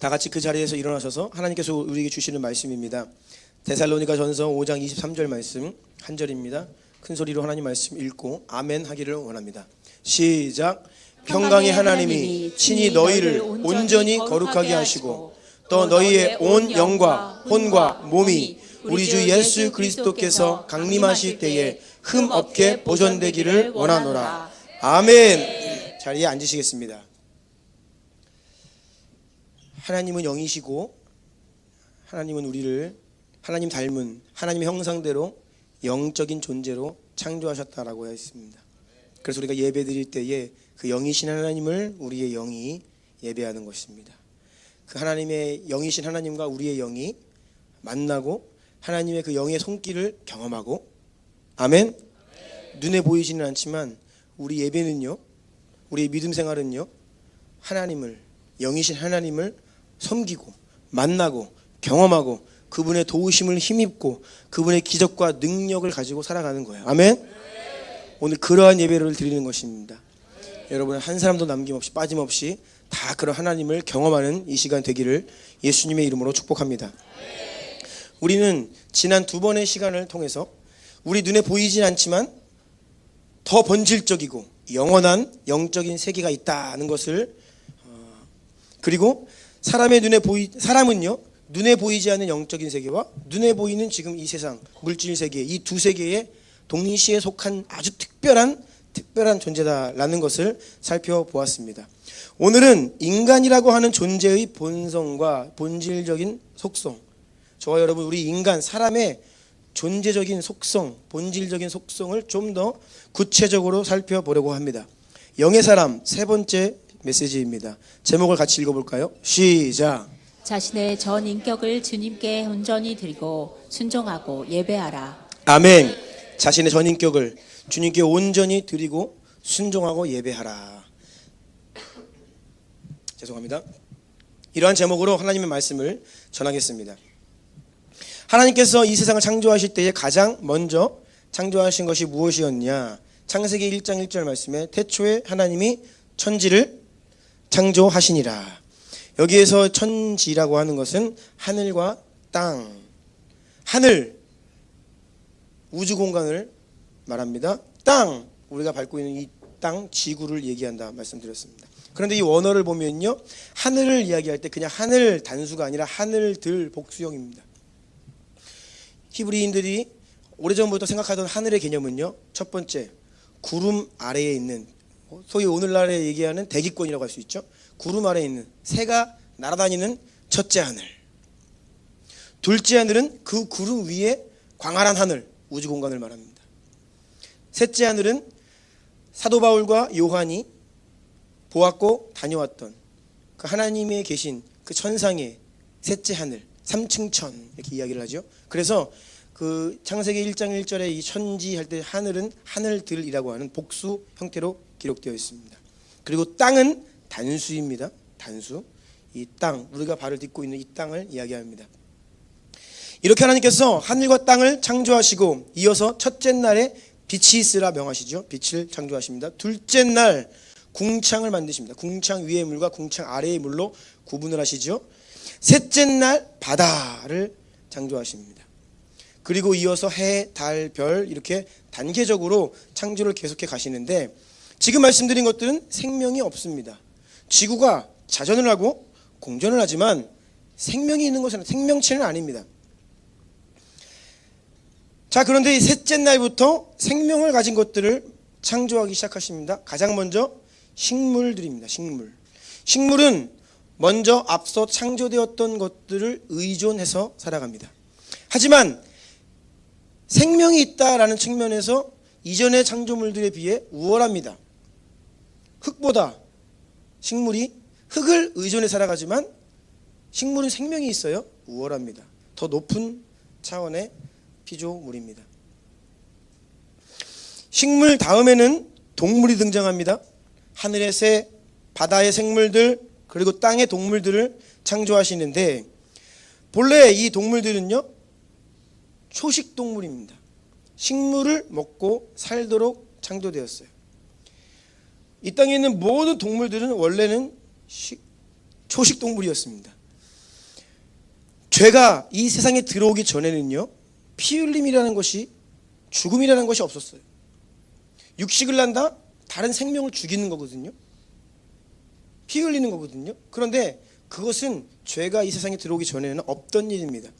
다 같이 그 자리에서 일어나셔서 하나님께서 우리에게 주시는 말씀입니다. 데살로니가전서 5장 23절 말씀 한 절입니다. 큰 소리로 하나님 말씀 읽고 아멘 하기를 원합니다. 시작. 평강의 하나님이 친히 너희를 온전히 거룩하게 하시고 또 너희의 온 영과 혼과 몸이 우리 주 예수 그리스도께서 강림하실 때에 흠 없게 보존되기를 원하노라. 아멘. 자리에 앉으시겠습니다. 하나님은 영이시고 하나님은 우리를 하나님 닮은 하나님의 형상대로 영적인 존재로 창조하셨다라고 했습니다. 그래서 우리가 예배 드릴 때에 그 영이신 하나님을 우리의 영이 예배하는 것입니다. 그 하나님의 영이신 하나님과 우리의 영이 만나고 하나님의 그 영의 손길을 경험하고 아멘. 눈에 보이지는 않지만 우리 예배는요, 우리의 믿음 생활은요, 하나님을 영이신 하나님을 섬기고 만나고 경험하고 그분의 도우심을 힘입고 그분의 기적과 능력을 가지고 살아가는 거예요. 아멘. 오늘 그러한 예배를 드리는 것입니다. 여러분 한 사람도 남김없이 빠짐없이 다 그런 하나님을 경험하는 이 시간 되기를 예수님의 이름으로 축복합니다. 우리는 지난 2번의 시간을 통해서 우리 눈에 보이진 않지만 더 본질적이고 영원한 영적인 세계가 있다는 것을 그리고 사람은요 눈에 보이지 않는 영적인 세계와 눈에 보이는 지금 이 세상 물질 세계 이 두 세계에 동시에 속한 아주 특별한 존재다라는 것을 살펴보았습니다. 오늘은 인간이라고 하는 존재의 본성과 본질적인 속성, 저와 여러분 우리 인간 사람의 존재적인 속성, 본질적인 속성을 좀 더 구체적으로 살펴보려고 합니다. 영의 사람 세 번째 메시지입니다. 제목을 같이 읽어볼까요? 시작. 자신의 전 인격을 주님께 온전히 드리고 순종하고 예배하라. 아멘. 자신의 전 인격을 주님께 온전히 드리고 순종하고 예배하라. 죄송합니다. 이러한 제목으로 하나님의 말씀을 전하겠습니다. 하나님께서 이 세상을 창조하실 때에 가장 먼저 창조하신 것이 무엇이었냐? 창세기 1장 1절 말씀에 태초에 하나님이 천지를 창조하시니라. 여기에서 천지라고 하는 것은 하늘과 땅, 하늘, 우주 공간을 말합니다. 땅, 우리가 밟고 있는 이 땅, 지구를 얘기한다 말씀드렸습니다. 그런데 이 원어를 보면요, 하늘을 이야기할 때 그냥 하늘 단수가 아니라 하늘들 복수형입니다. 히브리인들이 오래전부터 생각하던 하늘의 개념은요, 첫 번째, 구름 아래에 있는, 소위 오늘날에 얘기하는 대기권이라고 할 수 있죠. 구름 아래에 있는 새가 날아다니는 첫째 하늘, 둘째 하늘은 그 구름 위에 광활한 하늘, 우주 공간을 말합니다. 셋째 하늘은 사도 바울과 요한이 보았고 다녀왔던 그 하나님의 계신 그 천상의 셋째 하늘, 3층 천 이렇게 이야기를 하죠. 그래서 그 창세기 1장 1절에 이 천지 할 때 하늘은 하늘들이라고 하는 복수 형태로 기록되어 있습니다. 그리고 땅은 단수입니다. 단수. 이 땅, 우리가 발을 딛고 있는 이 땅을 이야기합니다. 이렇게 하나님께서 하늘과 땅을 창조하시고 이어서 첫째 날에 빛이 있으라 명하시죠. 빛을 창조하십니다. 둘째 날 궁창을 만드십니다. 궁창 위의 물과 궁창 아래의 물로 구분을 하시죠. 셋째 날 바다를 창조하십니다. 그리고 이어서 해, 달, 별 이렇게 단계적으로 창조를 계속해 가시는데 지금 말씀드린 것들은 생명이 없습니다. 지구가 자전을 하고 공전을 하지만 생명이 있는 것은 생명체는 아닙니다. 자, 그런데 이 셋째 날부터 생명을 가진 것들을 창조하기 시작하십니다. 가장 먼저 식물들입니다. 식물은 먼저 앞서 창조되었던 것들을 의존해서 살아갑니다. 하지만 생명이 있다라는 측면에서 이전의 창조물들에 비해 우월합니다. 흙보다 식물이 흙을 의존해 살아가지만 식물은 생명이 있어요. 우월합니다. 더 높은 차원의 피조물입니다. 식물 다음에는 동물이 등장합니다. 하늘의 새, 바다의 생물들, 그리고 땅의 동물들을 창조하시는데 본래 이 동물들은요, 초식동물입니다. 식물을 먹고 살도록 창조되었어요. 이 땅에 있는 모든 동물들은 원래는 초식동물이었습니다. 죄가 이 세상에 들어오기 전에는요, 피 흘림이라는 것이, 죽음이라는 것이 없었어요. 육식을 난다? 다른 생명을 죽이는 거거든요. 피 흘리는 거거든요. 그런데 그것은 죄가 이 세상에 들어오기 전에는 없던 일입니다.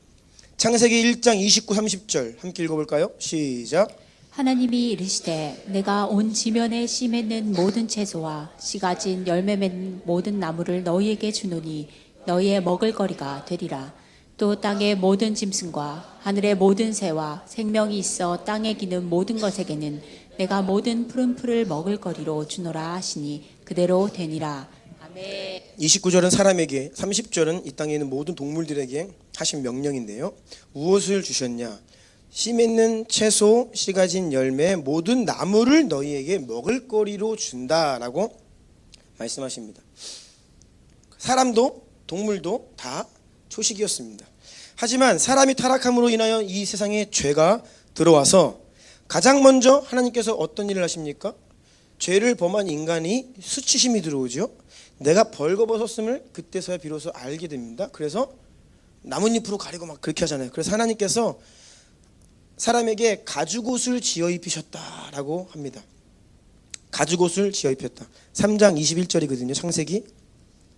창세기 1장 29, 30절 함께 읽어볼까요? 시작. 하나님이 이르시되 내가 온 지면에 씨 맺는 모든 채소와 씨 가진 열매 맺는 모든 나무를 너희에게 주노니 너희의 먹을 거리가 되리라. 또 땅의 모든 짐승과 하늘의 모든 새와 생명이 있어 땅에 기는 모든 것에게는 내가 모든 푸른 풀을 먹을 거리로 주노라 하시니 그대로 되니라. 아멘. 29절은 사람에게, 30절은 이 땅에 있는 모든 동물들에게 하신 명령인데요. 무엇을 주셨냐? 씨 맺는 채소, 씨 가진 열매, 모든 나무를 너희에게 먹을 거리로 준다라고 말씀하십니다. 사람도 동물도 다 초식이었습니다. 하지만 사람이 타락함으로 인하여 이 세상에 죄가 들어와서 가장 먼저 하나님께서 어떤 일을 하십니까? 죄를 범한 인간이 수치심이 들어오죠. 내가 벌거벗었음을 그때서야 비로소 알게 됩니다. 그래서 나뭇잎으로 가리고 막 그렇게 하잖아요. 그래서 하나님께서 사람에게 가죽옷을 지어 입히셨다라고 합니다. 가죽옷을 지어 입혔다. 3장 21절이거든요. 창세기.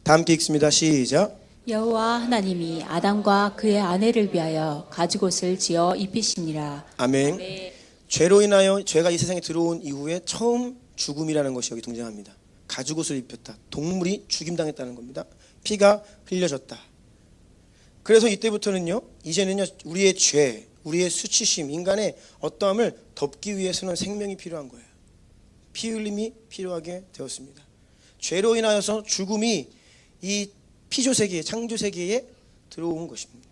다 함께 읽습니다. 시작. 여호와 하나님이 아담과 그의 아내를 위하여 가죽옷을 지어 입히시니라. 아멘. 아멘. 죄로 인하여 죄가 이 세상에 들어온 이후에 처음 죽음이라는 것이 여기 등장합니다. 가죽옷을 입혔다. 동물이 죽임당했다는 겁니다. 피가 흘려졌다. 그래서 이때부터는요, 이제는요, 우리의 죄, 우리의 수치심, 인간의 어떠함을 덮기 위해서는 생명이 필요한 거예요. 피 흘림이 필요하게 되었습니다. 죄로 인하여서 죽음이 이 피조 세계에, 창조 세계에 들어온 것입니다.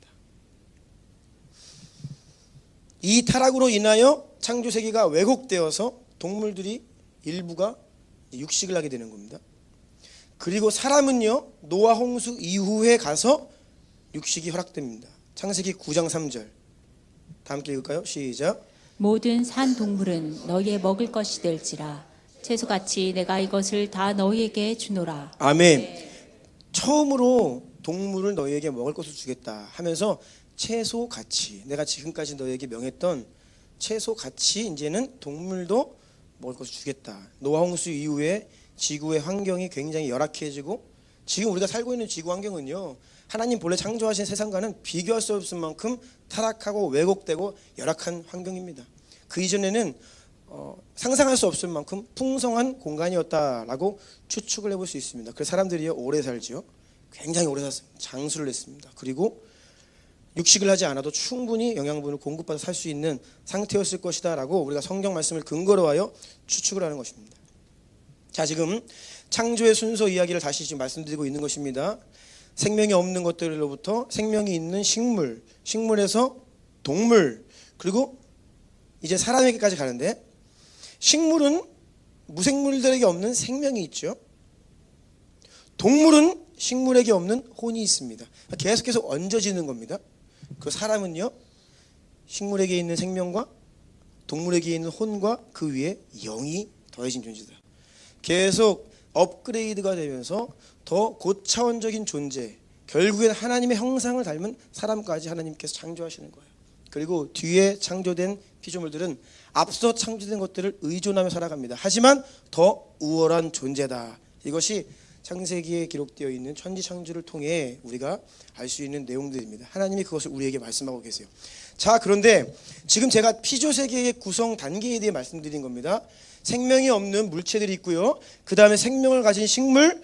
이 타락으로 인하여 창조 세계가 왜곡되어서 동물들이 일부가 육식을 하게 되는 겁니다. 그리고 사람은요, 노아 홍수 이후에 가서 육식이 허락됩니다. 창세기 9장 3절. 다 함께 읽을까요? 시작. 모든 산 동물은 너희의 먹을 것이 될지라. 채소같이 내가 이것을 다 너희에게 주노라. 아멘. 처음으로 동물을 너희에게 먹을 것을 주겠다 하면서 채소같이, 내가 지금까지 너희에게 명했던 채소같이 이제는 동물도 먹을 것을 주겠다. 노아 홍수 이후에 지구의 환경이 굉장히 열악해지고, 지금 우리가 살고 있는 지구 환경은요, 하나님 본래 창조하신 세상과는 비교할 수 없을 만큼 타락하고 왜곡되고 열악한 환경입니다. 그 이전에는 상상할 수 없을 만큼 풍성한 공간이었다라고 추측을 해볼 수 있습니다. 그래서 사람들이 오래 살지요. 굉장히 오래 살았습니다. 장수를 했습니다. 그리고 육식을 하지 않아도 충분히 영양분을 공급받아 살 수 있는 상태였을 것이다 라고 우리가 성경 말씀을 근거로 하여 추측을 하는 것입니다. 자, 지금 창조의 순서 이야기를 다시 지금 말씀드리고 있는 것입니다. 생명이 없는 것들로부터 생명이 있는 식물, 식물에서 동물, 그리고 이제 사람에게까지 가는데, 식물은 무생물들에게 없는 생명이 있죠. 동물은 식물에게 없는 혼이 있습니다. 계속해서 얹어지는 겁니다. 그 사람은요, 식물에게 있는 생명과 동물에게 있는 혼과 그 위에 영이 더해진 존재다. 계속 업그레이드가 되면서 더 고차원적인 존재, 결국엔 하나님의 형상을 닮은 사람까지 하나님께서 창조하시는 거예요. 그리고 뒤에 창조된 피조물들은 앞서 창조된 것들을 의존하며 살아갑니다. 하지만 더 우월한 존재다. 이것이 창세기에 기록되어 있는 천지 창조를 통해 우리가 알 수 있는 내용들입니다. 하나님이 그것을 우리에게 말씀하고 계세요. 자, 그런데 지금 제가 피조 세계의 구성 단계에 대해 말씀드린 겁니다. 생명이 없는 물체들이 있고요. 그 다음에 생명을 가진 식물,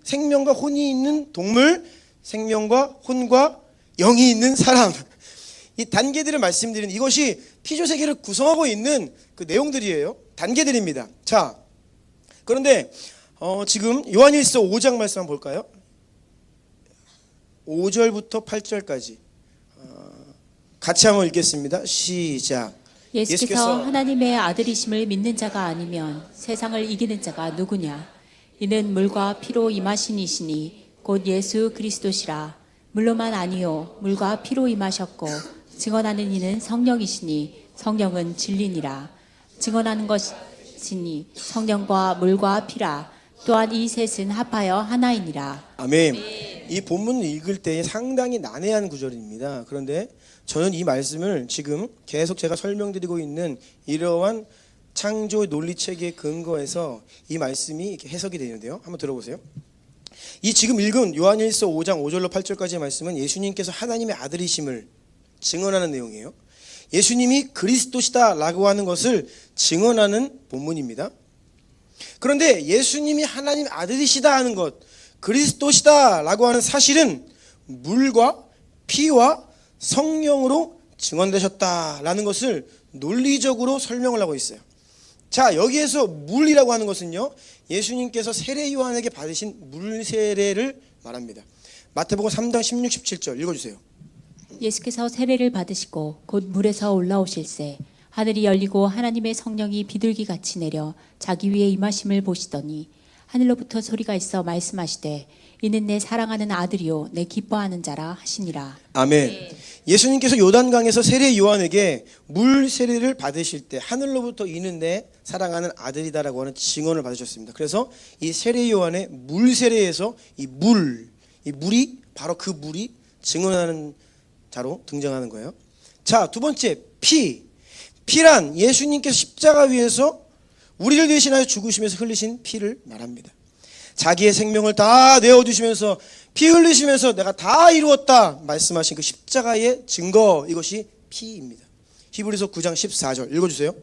생명과 혼이 있는 동물, 생명과 혼과 영이 있는 사람. 이 단계들을 말씀드리는, 이것이 피조 세계를 구성하고 있는 그 내용들이에요. 단계들입니다. 자, 그런데 지금 요한일서 5장 말씀 한번 볼까요? 5절부터 8절까지 같이 한번 읽겠습니다. 시작. 예수께서 하나님의 아들이심을 믿는 자가 아니면 세상을 이기는 자가 누구냐? 이는 물과 피로 임하신 이시니 곧 예수 그리스도시라. 물로만 아니요 물과 피로 임하셨고 증언하는 이는 성령이시니 성령은 진리니라. 증언하는 것이니 성령과 물과 피라. 또한 이 셋은 합하여 하나이니라. 아멘. 이 본문을 읽을 때 상당히 난해한 구절입니다. 그런데 저는 이 말씀을 지금 계속 제가 설명드리고 있는 이러한 창조 논리체계에 근거해서 이 말씀이 이렇게 해석이 되는데요. 한번 들어보세요. 이 지금 읽은 요한일서 5장 5절로 8절까지의 말씀은 예수님께서 하나님의 아들이심을 증언하는 내용이에요. 예수님이 그리스도시다라고 하는 것을 증언하는 본문입니다. 그런데 예수님이 하나님 아들이시다 하는 것, 그리스도시다라고 하는 사실은 물과 피와 성령으로 증언되셨다라는 것을 논리적으로 설명을 하고 있어요. 자, 여기에서 물이라고 하는 것은요, 예수님께서 세례 요한에게 받으신 물 세례를 말합니다. 마태복음 3장 16, 17절 읽어주세요. 예수께서 세례를 받으시고 곧 물에서 올라오실새 하늘이 열리고 하나님의 성령이 비둘기같이 내려 자기 위에 임하심을 보시더니 하늘로부터 소리가 있어 말씀하시되 이는 내 사랑하는 아들이요 내 기뻐하는 자라 하시니라. 아멘. 예수님께서 요단강에서 세례 요한에게 물 세례를 받으실 때 하늘로부터 이는 내 사랑하는 아들이다라고 하는 증언을 받으셨습니다. 그래서 이 세례 요한의 물 세례에서 이 물이 바로 그 물이 증언하는 자로 등장하는 거예요. 자, 두 번째 피란 예수님께서 십자가 위에서 우리를 대신하여 죽으시면서 흘리신 피를 말합니다. 자기의 생명을 다 내어주시면서 피 흘리시면서 내가 다 이루었다 말씀하신 그 십자가의 증거, 이것이 피입니다. 히브리서 9장 14절 읽어주세요.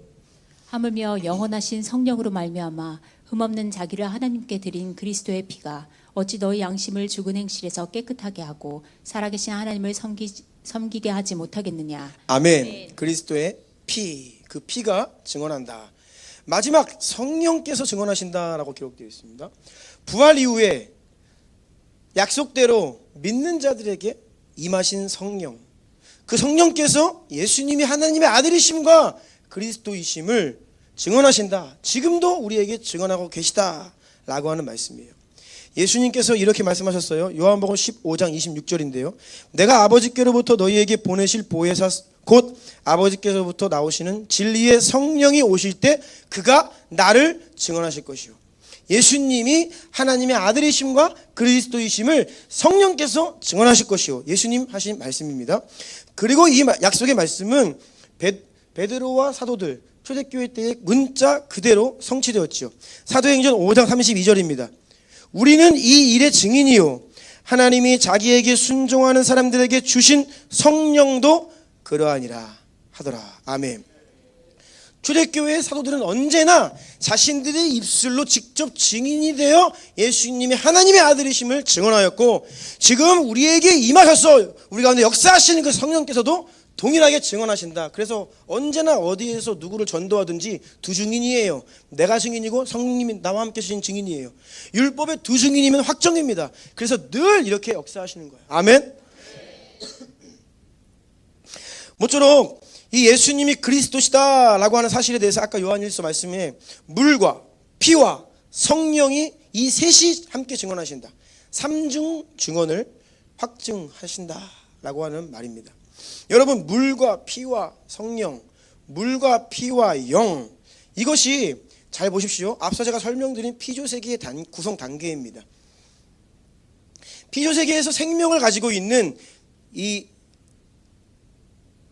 하물며 영원하신 성령으로 말미암아 흠없는 자기를 하나님께 드린 그리스도의 피가 어찌 너희 양심을 죽은 행실에서 깨끗하게 하고 살아계신 하나님을 섬기게 하지 못하겠느냐. 아멘. 그리스도의 피, 그 피가 증언한다. 마지막 성령께서 증언하신다라고 기록되어 있습니다. 부활 이후에 약속대로 믿는 자들에게 임하신 성령, 그 성령께서 예수님이 하나님의 아들이심과 그리스도이심을 증언하신다. 지금도 우리에게 증언하고 계시다라고 하는 말씀이에요. 예수님께서 이렇게 말씀하셨어요. 요한복음 15장 26절인데요. 내가 아버지께로부터 너희에게 보내실 보혜사 곧 아버지께로부터 나오시는 진리의 성령이 오실 때 그가 나를 증언하실 것이요. 예수님이 하나님의 아들이심과 그리스도이심을 성령께서 증언하실 것이요. 예수님 하신 말씀입니다. 그리고 이 약속의 말씀은 베드로와 사도들 초대교회 때의 문자 그대로 성취되었지요. 사도행전 5장 32절입니다. 우리는 이 일의 증인이요 하나님이 자기에게 순종하는 사람들에게 주신 성령도 그러하니라 하더라. 아멘. 초대교회의 사도들은 언제나 자신들의 입술로 직접 증인이 되어 예수님이 하나님의 아들이심을 증언하였고, 지금 우리에게 임하셔서 우리 가운데 역사하시는 그 성령께서도 동일하게 증언하신다. 그래서 언제나 어디에서 누구를 전도하든지 두 증인이에요. 내가 증인이고 성령님이 나와 함께 하신 증인이에요. 율법의 두 증인이면 확정입니다. 그래서 늘 이렇게 역사하시는 거예요. 아멘. 모쪼록 이 예수님이 그리스도시다라고 하는 사실에 대해서 아까 요한일서 말씀에 물과 피와 성령이 이 셋이 함께 증언하신다. 삼중 증언을 확증하신다라고 하는 말입니다. 여러분, 물과 피와 성령, 물과 피와 영, 이것이 잘 보십시오. 앞서 제가 설명드린 피조세계의 구성 단계입니다. 피조세계에서 생명을 가지고 있는 이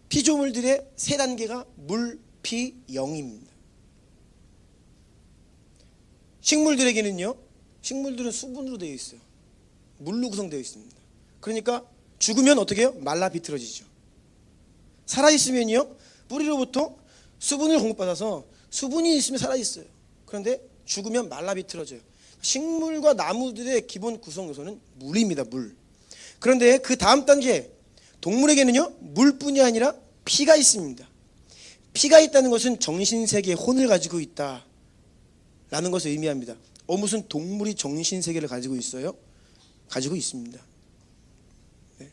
피조물들의 세 단계가 물, 피, 영입니다. 식물들에게는요, 식물들은 수분으로 되어 있어요. 물로 구성되어 있습니다. 그러니까 죽으면 어떻게 해요? 말라 비틀어지죠. 살아있으면요, 뿌리로부터 수분을 공급받아서 수분이 있으면 살아있어요. 그런데 죽으면 말라 비틀어져요. 식물과 나무들의 기본 구성 요소는 물입니다. 물. 그런데 그 다음 단계 동물에게는요, 물뿐이 아니라 피가 있습니다. 피가 있다는 것은 정신세계의 혼을 가지고 있다 라는 것을 의미합니다. 무슨 동물이 정신세계를 가지고 있어요? 가지고 있습니다. 네.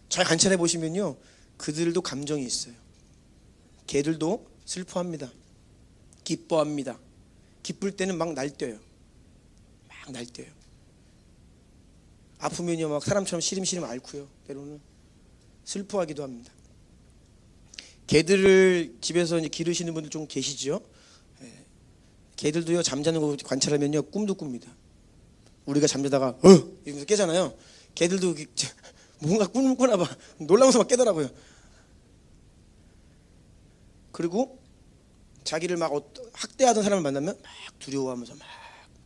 잘 관찰해 보시면요, 그들도 감정이 있어요. 개들도 슬퍼합니다. 기뻐합니다. 기쁠 때는 막 날뛰어요. 막 날뛰어요. 아프면요, 막 사람처럼 시름시름 앓고요. 때로는 슬퍼하기도 합니다. 개들을 집에서 이제 기르시는 분들 좀 계시죠. 개들도요 잠자는 거 관찰하면요 꿈도 꿉니다. 우리가 잠자다가 이러면서 깨잖아요. 개들도 뭔가 꿈을 꾸나 봐. 놀라면서 막 깨더라고요. 그리고 자기를 막 학대하던 사람을 만나면 막 두려워하면서 막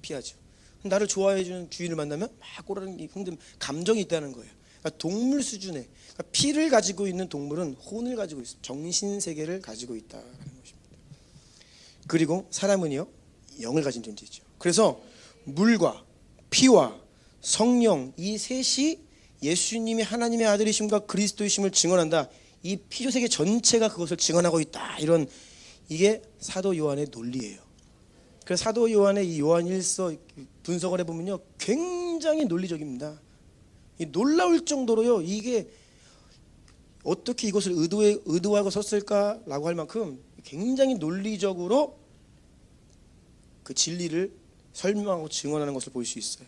피하죠. 나를 좋아해주는 주인을 만나면 막 꼬라는 감정이 있다는 거예요. 그러니까 동물 수준의, 그러니까 피를 가지고 있는 동물은 혼을 가지고 있습니다. 정신세계를 가지고 있다는 것입니다. 그리고 사람은요 영을 가진 존재죠. 그래서 물과 피와 성령 이 셋이 예수님이 하나님의 아들이심과 그리스도이심을 증언한다. 이 피조세계 전체가 그것을 증언하고 있다. 이런 이게 사도 요한의 논리예요. 그래서 사도 요한의 이 요한 1서 분석을 해보면요 굉장히 논리적입니다. 놀라울 정도로요 이게 어떻게 이것을 의도하고 썼을까라고 할 만큼 굉장히 논리적으로 그 진리를 설명하고 증언하는 것을 볼 수 있어요.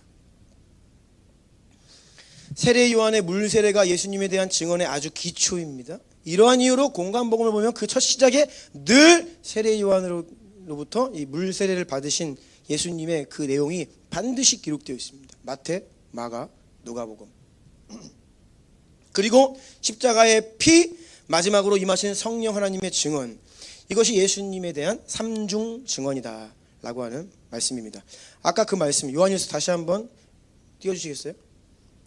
세례 요한의 물 세례가 예수님에 대한 증언의 아주 기초입니다. 이러한 이유로 공관복음을 보면 그 첫 시작에 늘 세례 요한으로부터 이 물 세례를 받으신 예수님의 그 내용이 반드시 기록되어 있습니다. 마태, 마가, 누가복음. 그리고 십자가의 피, 마지막으로 임하신 성령 하나님의 증언. 이것이 예수님에 대한 삼중 증언이다 라고 하는 말씀입니다. 아까 그 말씀 요한일서 다시 한번 띄워주시겠어요?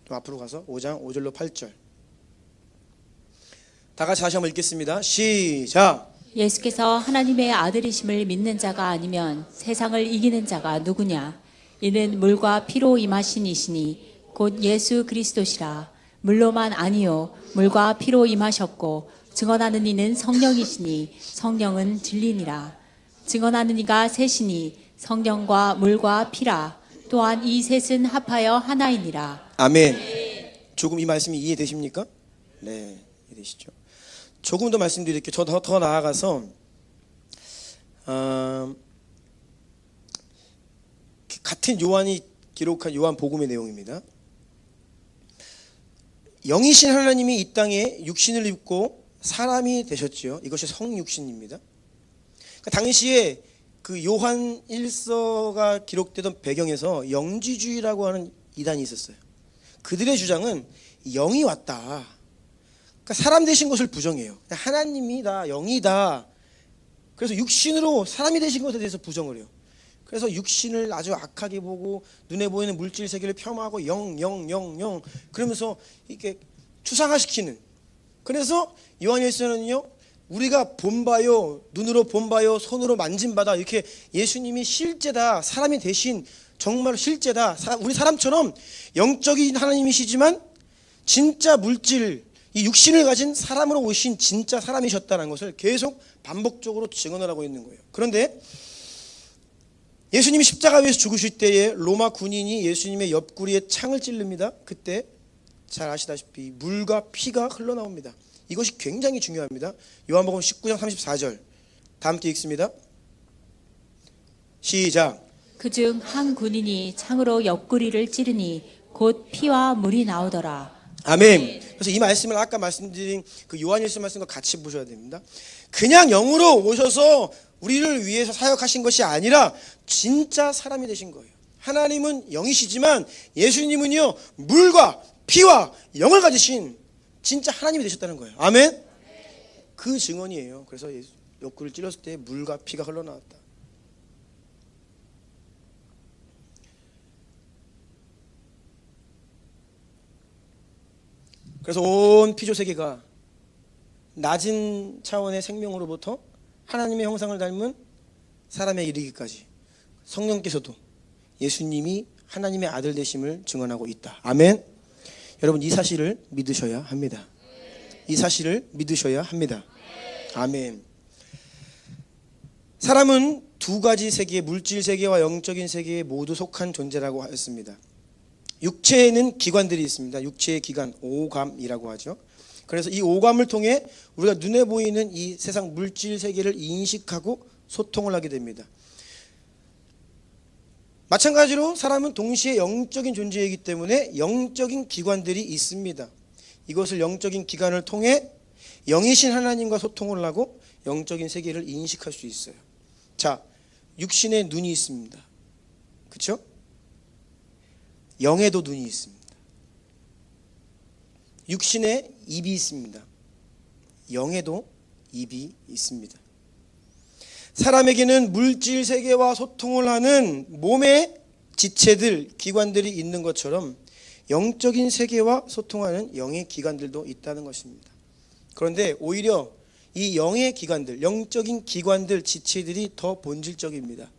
좀 앞으로 가서 5장 5절로 8절 다 같이 다시 한번 읽겠습니다. 시작. 예수께서 하나님의 아들이심을 믿는 자가 아니면 세상을 이기는 자가 누구냐? 이는 물과 피로 임하신 이시니 곧 예수 그리스도시라. 물로만 아니요 물과 피로 임하셨고 증언하는 이는 성령이시니 성령은 진리니라. 증언하는 이가 셋이니 성령과 물과 피라. 또한 이 셋은 합하여 하나이니라. 아멘. 조금 이 말씀이 이해되십니까? 네, 이해되시죠? 조금 더 말씀드릴게요. 더 나아가서 같은 요한이 기록한 요한복음의 내용입니다. 영이신 하나님이 이 땅에 육신을 입고 사람이 되셨지요. 이것이 성육신입니다. 그러니까 당시에 그 요한 1서가 기록되던 배경에서 영지주의라고 하는 이단이 있었어요. 그들의 주장은 영이 왔다. 그러니까 사람 되신 것을 부정해요. 하나님이다, 영이다. 그래서 육신으로 사람이 되신 것에 대해서 부정을 해요. 그래서 육신을 아주 악하게 보고 눈에 보이는 물질 세계를 폄하하고 영 그러면서 이렇게 추상화시키는. 그래서 요한일서는요 우리가 본바요 눈으로 본바요 손으로 만진바다 이렇게 예수님이 실제다 사람이 대신 정말 실제다 우리 사람처럼 영적인 하나님이시지만 진짜 물질 이 육신을 가진 사람으로 오신 진짜 사람이셨다는 것을 계속 반복적으로 증언을 하고 있는 거예요. 그런데 예수님이 십자가 위에서 죽으실 때에 로마 군인이 예수님의 옆구리에 창을 찌릅니다. 그때 잘 아시다시피 물과 피가 흘러나옵니다. 이것이 굉장히 중요합니다. 요한복음 19장 34절 다 함께 읽습니다. 시작. 그중 한 군인이 창으로 옆구리를 찌르니 곧 피와 물이 나오더라. 아멘. 그래서 이 말씀을 아까 말씀드린 그 요한일서 말씀과 같이 보셔야 됩니다. 그냥 영으로 오셔서 우리를 위해서 사역하신 것이 아니라 진짜 사람이 되신 거예요. 하나님은 영이시지만 예수님은요 물과 피와 영을 가지신 진짜 하나님이 되셨다는 거예요. 아멘. 그 증언이에요. 그래서 옆구리를 찔렀을 때 물과 피가 흘러나왔다. 그래서 온 피조세계가 낮은 차원의 생명으로부터 하나님의 형상을 닮은 사람에 이르기까지 성령께서도 예수님이 하나님의 아들 되심을 증언하고 있다. 아멘. 여러분 이 사실을 믿으셔야 합니다. 이 사실을 믿으셔야 합니다. 아멘. 사람은 두 가지 세계, 물질 세계와 영적인 세계에 모두 속한 존재라고 하였습니다. 육체에는 기관들이 있습니다. 육체의 기관, 오감이라고 하죠. 그래서 이 오감을 통해 우리가 눈에 보이는 이 세상 물질 세계를 인식하고 소통을 하게 됩니다. 마찬가지로 사람은 동시에 영적인 존재이기 때문에 영적인 기관들이 있습니다. 이것을 영적인 기관을 통해 영이신 하나님과 소통을 하고 영적인 세계를 인식할 수 있어요. 자, 육신에 눈이 있습니다. 그렇죠? 영에도 눈이 있습니다. 육신에 입이 있습니다. 영에도 입이 있습니다. 사람에게는 물질 세계와 소통을 하는 몸의 지체들, 기관들이 있는 것처럼 영적인 세계와 소통하는 영의 기관들도 있다는 것입니다. 그런데 오히려 이 영의 기관들, 영적인 기관들, 지체들이 더 본질적입니다.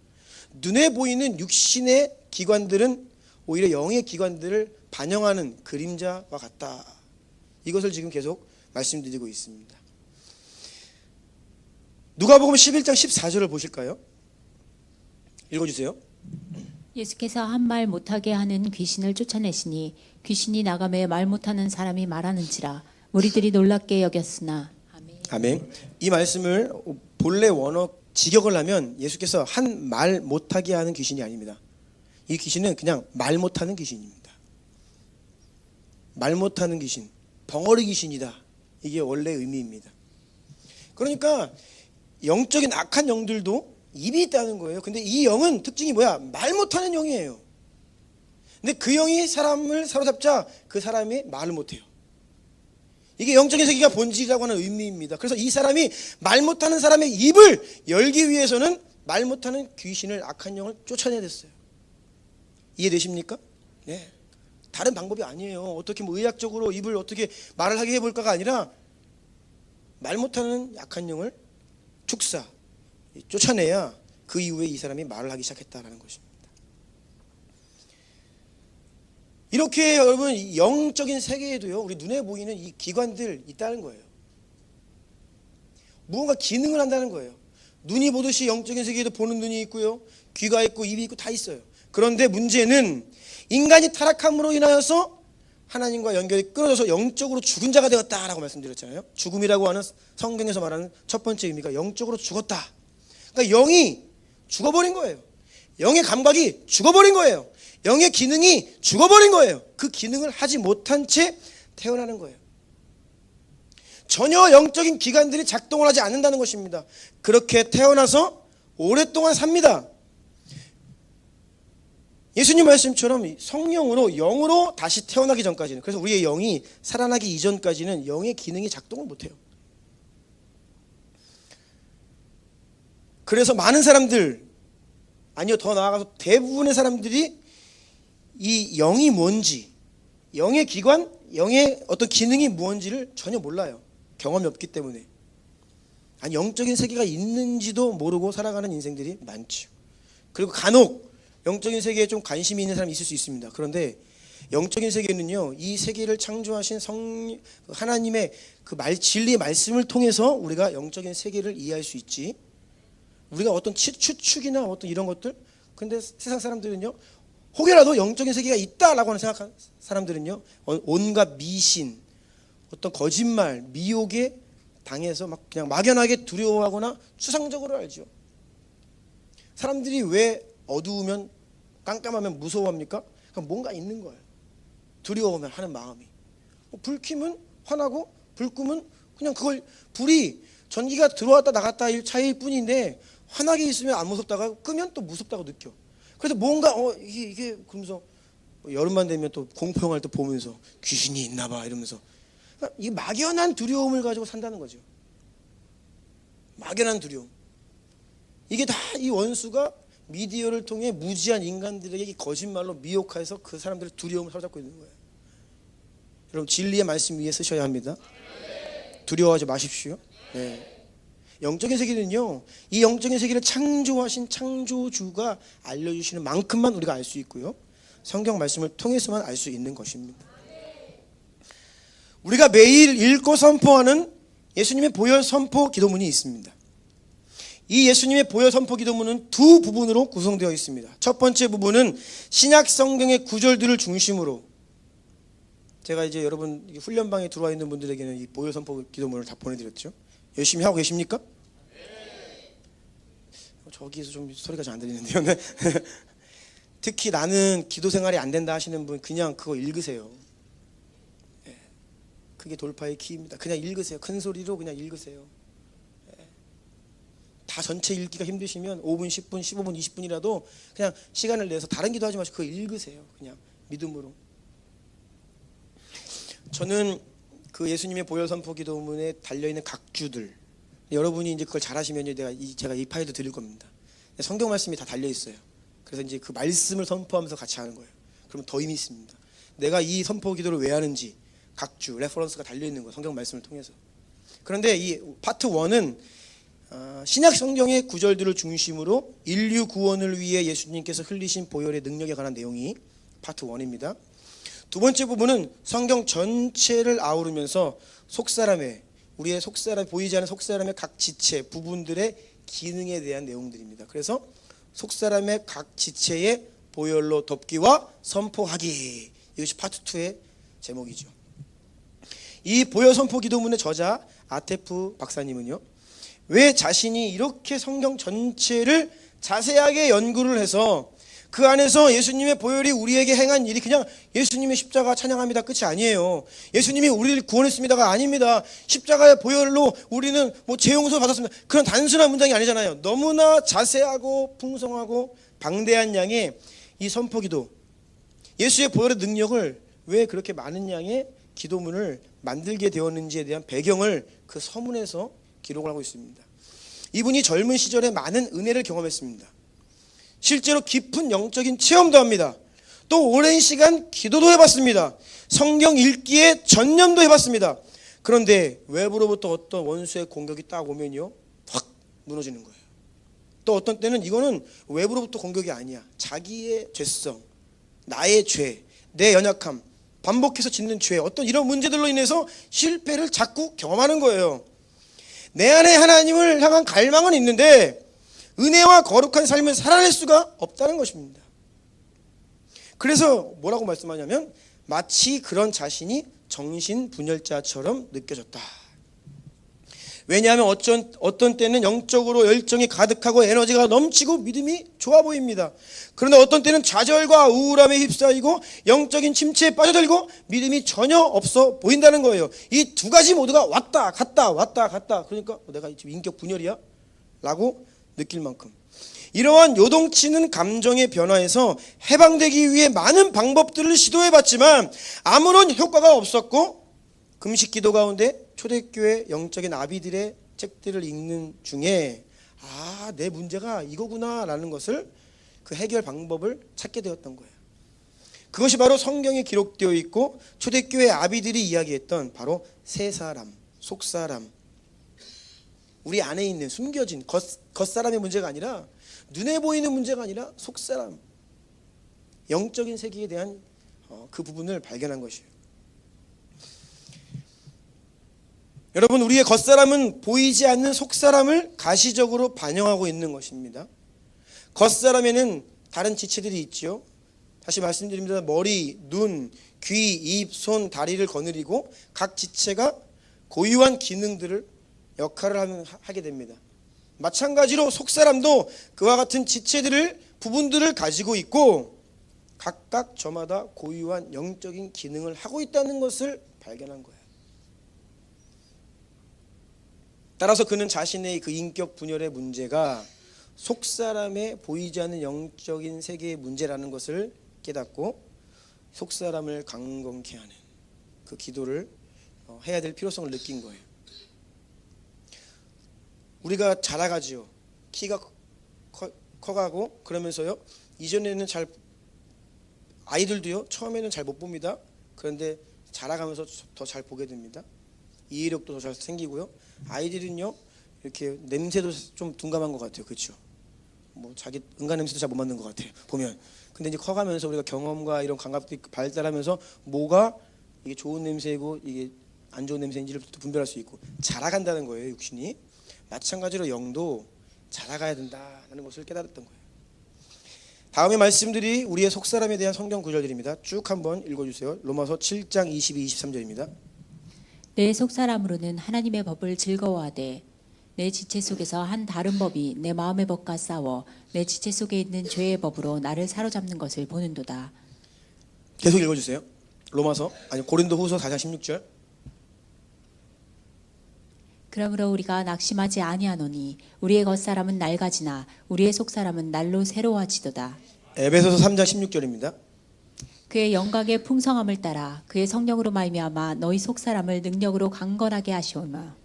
눈에 보이는 육신의 기관들은 오히려 영의 기관들을 반영하는 그림자와 같다. 이것을 지금 계속 말씀드리고 있습니다. 누가복음 11장 14절을 보실까요? 읽어주세요. 예수께서 한 말 못하게 하는 귀신을 쫓아내시니 귀신이 나가매 말 못하는 사람이 말하는지라 무리들이 놀랍게 여겼으나. 아멘. 아멘. 이 말씀을 본래 원어 직역을 하면 예수께서 한 말 못하게 하는 귀신이 아닙니다. 이 귀신은 그냥 말 못하는 귀신입니다. 말 못하는 귀신, 벙어리 귀신이다. 이게 원래 의미입니다. 그러니까 영적인 악한 영들도 입이 있다는 거예요. 근데 이 영은 특징이 뭐야? 말 못하는 영이에요. 근데 그 영이 사람을 사로잡자 그 사람이 말을 못해요. 이게 영적인 세계가 본질이라고 하는 의미입니다. 그래서 이 사람이 말 못하는 사람의 입을 열기 위해서는 말 못하는 귀신을, 악한 영을 쫓아내야 됐어요. 이해되십니까? 네. 다른 방법이 아니에요. 어떻게 뭐 의학적으로 입을 어떻게 말을 하게 해볼까가 아니라 말 못하는 약한 영을 축사, 쫓아내야 그 이후에 이 사람이 말을 하기 시작했다는 것입니다. 이렇게 여러분 영적인 세계에도요, 우리 눈에 보이는 이 기관들 있다는 거예요. 무언가 기능을 한다는 거예요. 눈이 보듯이 영적인 세계에도 보는 눈이 있고요, 귀가 있고 입이 있고 다 있어요. 그런데 문제는 인간이 타락함으로 인하여서 하나님과 연결이 끊어져서 영적으로 죽은 자가 되었다라고 말씀드렸잖아요. 죽음이라고 하는 성경에서 말하는 첫 번째 의미가 영적으로 죽었다. 그러니까 영이 죽어버린 거예요. 영의 감각이 죽어버린 거예요. 영의 기능이 죽어버린 거예요. 그 기능을 하지 못한 채 태어나는 거예요. 전혀 영적인 기관들이 작동을 하지 않는다는 것입니다. 그렇게 태어나서 오랫동안 삽니다. 예수님 말씀처럼 성령으로, 영으로 다시 태어나기 전까지는, 그래서 우리의 영이 살아나기 이전까지는 영의 기능이 작동을 못해요. 그래서 많은 사람들, 아니요 더 나아가서 대부분의 사람들이 이 영이 뭔지, 영의 기관, 영의 어떤 기능이 뭔지를 전혀 몰라요. 경험이 없기 때문에. 아니, 영적인 세계가 있는지도 모르고 살아가는 인생들이 많죠. 그리고 간혹 영적인 세계에 좀 관심이 있는 사람이 있을 수 있습니다. 그런데 영적인 세계는요, 이 세계를 창조하신 하나님의 그 진리의 말씀을 통해서 우리가 영적인 세계를 이해할 수 있지, 우리가 어떤 추측이나 어떤 이런 것들, 근데 세상 사람들은요, 혹여라도 영적인 세계가 있다라고 생각하는 사람들은요, 온갖 미신, 어떤 거짓말, 미혹에 당해서 막 그냥 막연하게 두려워하거나 추상적으로 알죠. 사람들이 왜 어두우면, 깜깜하면 무서워합니까? 그러니까 뭔가 있는 거예요. 두려워하면 하는 마음이. 불 켜면 화나고, 불 끄면 그냥 그걸, 불이 전기가 들어왔다 나갔다 일 차이일 뿐인데 환하게 있으면 안 무섭다가 끄면 또 무섭다고 느껴. 그래서 뭔가 이게 그러면서 여름만 되면 또 공포영화를 또 보면서 귀신이 있나 봐 이러면서, 그러니까 이 막연한 두려움을 가지고 산다는 거죠. 막연한 두려움. 이게 다 이 원수가 미디어를 통해 무지한 인간들에게 거짓말로 미혹해서 그 사람들의 두려움을 사로잡고 있는 거예요. 여러분, 진리의 말씀 위에 쓰셔야 합니다. 두려워하지 마십시오. 네. 영적인 세계는요, 이 영적인 세계를 창조하신 창조주가 알려주시는 만큼만 우리가 알 수 있고요, 성경 말씀을 통해서만 알 수 있는 것입니다. 우리가 매일 읽고 선포하는 예수님의 보혈 선포 기도문이 있습니다. 이 예수님의 보혈 선포 기도문은 두 부분으로 구성되어 있습니다. 첫 번째 부분은 신약 성경의 구절들을 중심으로, 제가 이제 여러분 훈련방에 들어와 있는 분들에게는 이 보혈 선포 기도문을 다 보내드렸죠. 열심히 하고 계십니까? 저기에서 좀 소리가 잘 안 들리는데요. 네. 특히 나는 기도 생활이 안 된다 하시는 분, 그냥 그거 읽으세요. 네. 그게 돌파의 키입니다. 그냥 읽으세요. 큰 소리로 그냥 읽으세요. 네. 다 전체 읽기가 힘드시면 5분, 10분, 15분, 20분이라도 그냥 시간을 내서 다른 기도 하지 마시고 그거 읽으세요. 그냥 믿음으로. 저는 그 예수님의 보혈 선포 기도문에 달려있는 각주들, 여러분이 이제 그걸 잘하시면 제가 이 파일도 드릴 겁니다. 성경 말씀이 다 달려있어요. 그래서 이제 그 말씀을 선포하면서 같이 하는 거예요. 그러면 더 의미 있습니다. 내가 이 선포 기도를 왜 하는지 각주, 레퍼런스가 달려있는 거예요. 성경 말씀을 통해서. 그런데 이 파트 1은 신약 성경의 구절들을 중심으로 인류 구원을 위해 예수님께서 흘리신 보혈의 능력에 관한 내용이 파트 1입니다. 두 번째 부분은 성경 전체를 아우르면서 속사람의, 우리의 속사람, 보이지 않는 속사람의 각 지체, 부분들의 기능에 대한 내용들입니다. 그래서 속사람의 각 지체의 보혈로 덮기와 선포하기, 이것이 파트 2의 제목이죠. 이 보혈 선포 기도문의 저자 아테프 박사님은요, 왜 자신이 이렇게 성경 전체를 자세하게 연구를 해서 그 안에서 예수님의 보혈이 우리에게 행한 일이 그냥 예수님의 십자가 찬양합니다 끝이 아니에요. 예수님이 우리를 구원했습니다가 아닙니다. 십자가의 보혈로 우리는 죄용서 받았습니다. 그런 단순한 문장이 아니잖아요. 너무나 자세하고 풍성하고 방대한 양의 이 선포기도, 예수의 보혈의 능력을 왜 그렇게 많은 양의 기도문을 만들게 되었는지에 대한 배경을 그 서문에서 기록을 하고 있습니다. 이분이 젊은 시절에 많은 은혜를 경험했습니다. 실제로 깊은 영적인 체험도 합니다. 또 오랜 시간 기도도 해봤습니다. 성경 읽기에 전념도 해봤습니다. 그런데 외부로부터 어떤 원수의 공격이 딱 오면요, 확 무너지는 거예요. 또 어떤 때는 이거는 외부로부터 공격이 아니야. 자기의 죄성, 나의 죄, 내 연약함, 반복해서 짓는 죄, 어떤 이런 문제들로 인해서 실패를 자꾸 경험하는 거예요. 내 안에 하나님을 향한 갈망은 있는데 은혜와 거룩한 삶을 살아낼 수가 없다는 것입니다. 그래서 뭐라고 말씀하냐면 마치 그런 자신이 정신분열자처럼 느껴졌다. 왜냐하면 어떤 때는 영적으로 열정이 가득하고 에너지가 넘치고 믿음이 좋아 보입니다. 그런데 어떤 때는 좌절과 우울함에 휩싸이고 영적인 침체에 빠져들고 믿음이 전혀 없어 보인다는 거예요. 이 두 가지 모두가 왔다 갔다 왔다 갔다. 그러니까 내가 지금 인격 분열이야? 라고 느낄 만큼 이러한 요동치는 감정의 변화에서 해방되기 위해 많은 방법들을 시도해봤지만 아무런 효과가 없었고, 금식기도 가운데 초대교회 영적인 아비들의 책들을 읽는 중에 내 문제가 이거구나 라는 것을, 그 해결 방법을 찾게 되었던 거예요. 그것이 바로 성경에 기록되어 있고 초대교회 아비들이 이야기했던 바로 새사람, 속사람, 우리 안에 있는 숨겨진 겉사람의 문제가 아니라, 눈에 보이는 문제가 아니라 속사람, 영적인 세계에 대한 그 부분을 발견한 것이에요. 여러분, 우리의 겉사람은 보이지 않는 속사람을 가시적으로 반영하고 있는 것입니다. 겉사람에는 다른 지체들이 있죠. 다시 말씀드립니다. 머리, 눈, 귀, 입, 손, 다리를 거느리고 각 지체가 고유한 기능들을, 역할을 하게 됩니다. 마찬가지로 속사람도 그와 같은 지체들을, 부분들을 가지고 있고 각각 저마다 고유한 영적인 기능을 하고 있다는 것을 발견한 거예요. 따라서 그는 자신의 그 인격 분열의 문제가 속사람의 보이지 않는 영적인 세계의 문제라는 것을 깨닫고 속사람을 강건케 하는 그 기도를 해야 될 필요성을 느낀 거예요. 우리가 자라가지요. 키가 커가고 그러면서요. 이전에는 아이들도요. 처음에는 잘 못 봅니다. 그런데 자라가면서 더 잘 보게 됩니다. 이해력도 더 잘 생기고요. 아이들은요. 이렇게 냄새도 좀 둔감한 것 같아요. 그렇죠? 자기 은간 냄새도 잘 못 맡는 것 같아요. 보면. 근데 이제 커가면서 우리가 경험과 이런 감각들이 발달하면서 뭐가 이게 좋은 냄새이고 이게 안 좋은 냄새인지를 분별할 수 있고 자라간다는 거예요. 육신이. 마찬가지로 영도 자라가야 된다는 것을 깨달았던 거예요. 다음의 말씀들이 우리의 속사람에 대한 성경 구절들입니다. 쭉 한번 읽어주세요. 로마서 7장 22, 23절입니다. 내 속사람으로는 하나님의 법을 즐거워하되 내 지체 속에서 한 다른 법이 내 마음의 법과 싸워 내 지체 속에 있는 죄의 법으로 나를 사로잡는 것을 보는도다. 계속 읽어주세요. 고린도후서 4장 16절. 그러므로 우리가 낙심하지 아니하노니 우리의 겉사람은 낡아지나 우리의 속사람은 날로 새로워지도다. 에베소서 3장 16절입니다. 그의 영광의 풍성함을 따라 그의 성령으로 말미암아 너희 속사람을 능력으로 강건하게 하시오며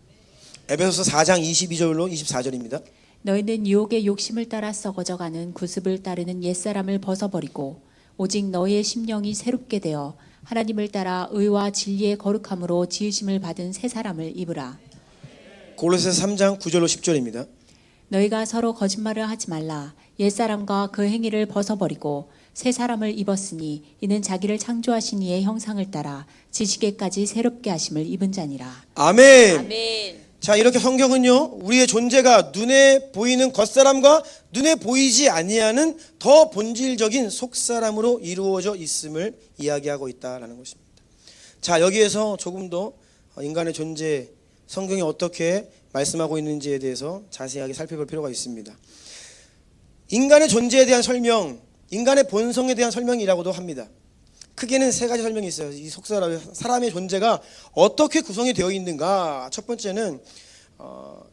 에베소서 4장 22절로 24절입니다. 너희는 유혹의 욕심을 따라 썩어져가는 구습을 따르는 옛사람을 벗어버리고 오직 너희의 심령이 새롭게 되어 하나님을 따라 의와 진리의 거룩함으로 지으심을 받은 새 사람을 입으라. 골로새서 3장 9절로 10절입니다. 너희가 서로 거짓말을 하지 말라. 옛사람과 그 행위를 벗어버리고 새 사람을 입었으니 이는 자기를 창조하신 이의 형상을 따라 지식에까지 새롭게 하심을 입은 자니라. 아멘. 아멘. 자, 이렇게 성경은요, 우리의 존재가 눈에 보이는 겉사람과 눈에 보이지 아니하는 더 본질적인 속사람으로 이루어져 있음을 이야기하고 있다라는 것입니다. 자, 여기에서 조금 더 인간의 존재, 성경이 어떻게 말씀하고 있는지에 대해서 자세하게 살펴볼 필요가 있습니다. 인간의 존재에 대한 설명, 인간의 본성에 대한 설명이라고도 합니다. 크게는 세 가지 설명이 있어요. 이 속사람, 사람의 존재가 어떻게 구성이 되어 있는가. 첫 번째는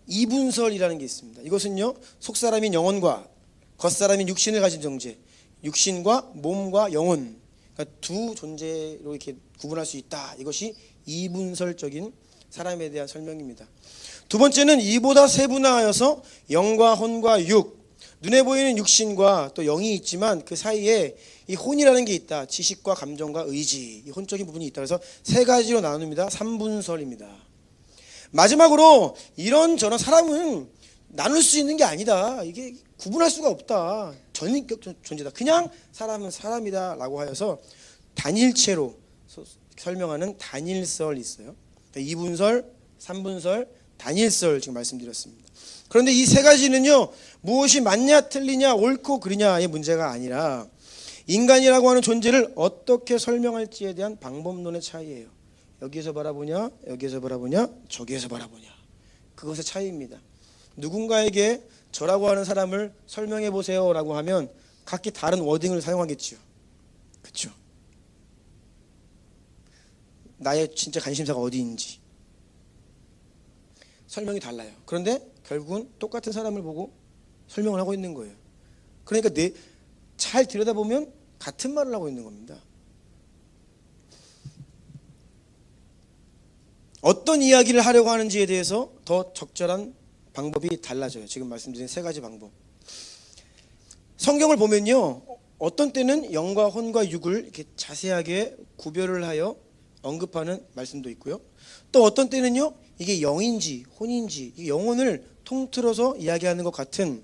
이분설이라는 게 있습니다. 이것은요, 속사람인 영혼과 겉사람인 육신을 가진 존재, 육신과 몸과 영혼, 그러니까 두 존재로 이렇게 구분할 수 있다. 이것이 이분설적인 사람에 대한 설명입니다. 두 번째는 이보다 세분화하여서 영과 혼과 육, 눈에 보이는 육신과 또 영이 있지만 그 사이에 이 혼이라는 게 있다. 지식과 감정과 의지, 이 혼적인 부분이 있다. 그래서 세 가지로 나눕니다. 삼분설입니다. 마지막으로 이런저런 사람은 나눌 수 있는 게 아니다. 이게 구분할 수가 없다. 전인격 존재다. 그냥 사람은 사람이다 라고 하여서 단일체로 설명하는 단일설이 있어요. 그러니까 이분설, 삼분설, 단일설 지금 말씀드렸습니다. 그런데 이 세 가지는요, 무엇이 맞냐 틀리냐 옳고 그르냐의 문제가 아니라 인간이라고 하는 존재를 어떻게 설명할지에 대한 방법론의 차이예요. 여기에서 바라보냐, 여기에서 바라보냐, 저기에서 바라보냐. 그것의 차이입니다. 누군가에게 저라고 하는 사람을 설명해 보세요 라고 하면 각기 다른 워딩을 사용하겠죠. 그렇죠? 나의 진짜 관심사가 어디인지 설명이 달라요. 그런데 결국은 똑같은 사람을 보고 설명을 하고 있는 거예요. 그러니까 잘 들여다보면 같은 말을 하고 있는 겁니다. 어떤 이야기를 하려고 하는지에 대해서 더 적절한 방법이 달라져요. 지금 말씀드린 세 가지 방법. 성경을 보면요, 어떤 때는 영과 혼과 육을 이렇게 자세하게 구별을 하여 언급하는 말씀도 있고요. 또 어떤 때는요, 이게 영인지 혼인지 영혼을 통틀어서 이야기하는 것 같은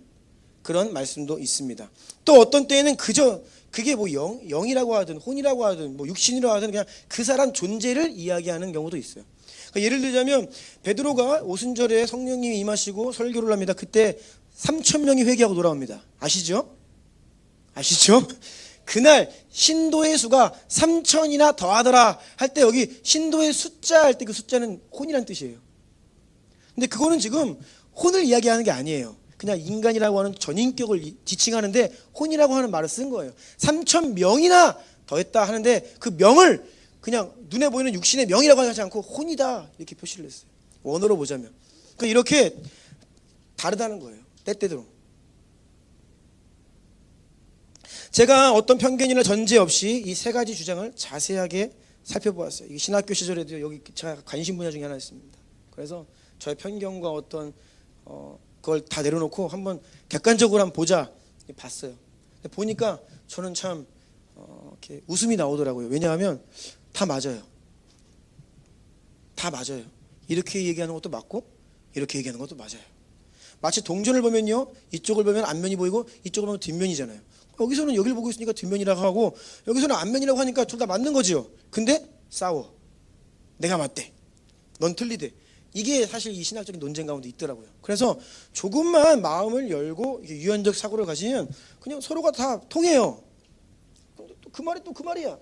그런 말씀도 있습니다. 또 어떤 때에는 그저 그게 뭐 영이라고 하든 혼이라고 하든 뭐 육신이라고 하든 그냥 그 사람 존재를 이야기하는 경우도 있어요. 그러니까 예를 들자면 베드로가 오순절에 성령님이 임하시고 설교를 합니다. 그때 3,000명이 회개하고 돌아옵니다. 아시죠? 그날 신도의 수가 3,000이나 더하더라 할 때 여기 신도의 숫자 할 때 그 숫자는 혼이란 뜻이에요. 근데 그거는 지금 혼을 이야기하는 게 아니에요. 그냥 인간이라고 하는 전인격을 지칭하는데 혼이라고 하는 말을 쓴 거예요. 3,000명이나 더했다 하는데 그 명을 그냥 눈에 보이는 육신의 명이라고 하지 않고 혼이다 이렇게 표시를 했어요. 원어로 보자면. 그러니까 이렇게 다르다는 거예요. 때때로. 제가 어떤 편견이나 전제 없이 이 세 가지 주장을 자세하게 살펴보았어요. 이게 신학교 시절에도 여기 제가 관심 분야 중에 하나였습니다. 그래서 저의 편견과 어떤 그걸 다 내려놓고 한번 객관적으로 한번 보자 봤어요. 보니까 저는 참 이렇게 웃음이 나오더라고요. 왜냐하면 다 맞아요. 다 맞아요. 이렇게 얘기하는 것도 맞고 이렇게 얘기하는 것도 맞아요. 마치 동전을 보면요, 이쪽을 보면 앞면이 보이고 이쪽을 보면 뒷면이잖아요. 여기서는 여기를 보고 있으니까 뒷면이라고 하고 여기서는 앞면이라고 하니까 둘 다 맞는 거지요. 근데 싸워. 내가 맞대. 넌 틀리대. 이게 사실 이 신학적인 논쟁 가운데 있더라고요. 그래서 조금만 마음을 열고 유연적 사고를 가지면 그냥 서로가 다 통해요. 그 말이 또 그 말이야.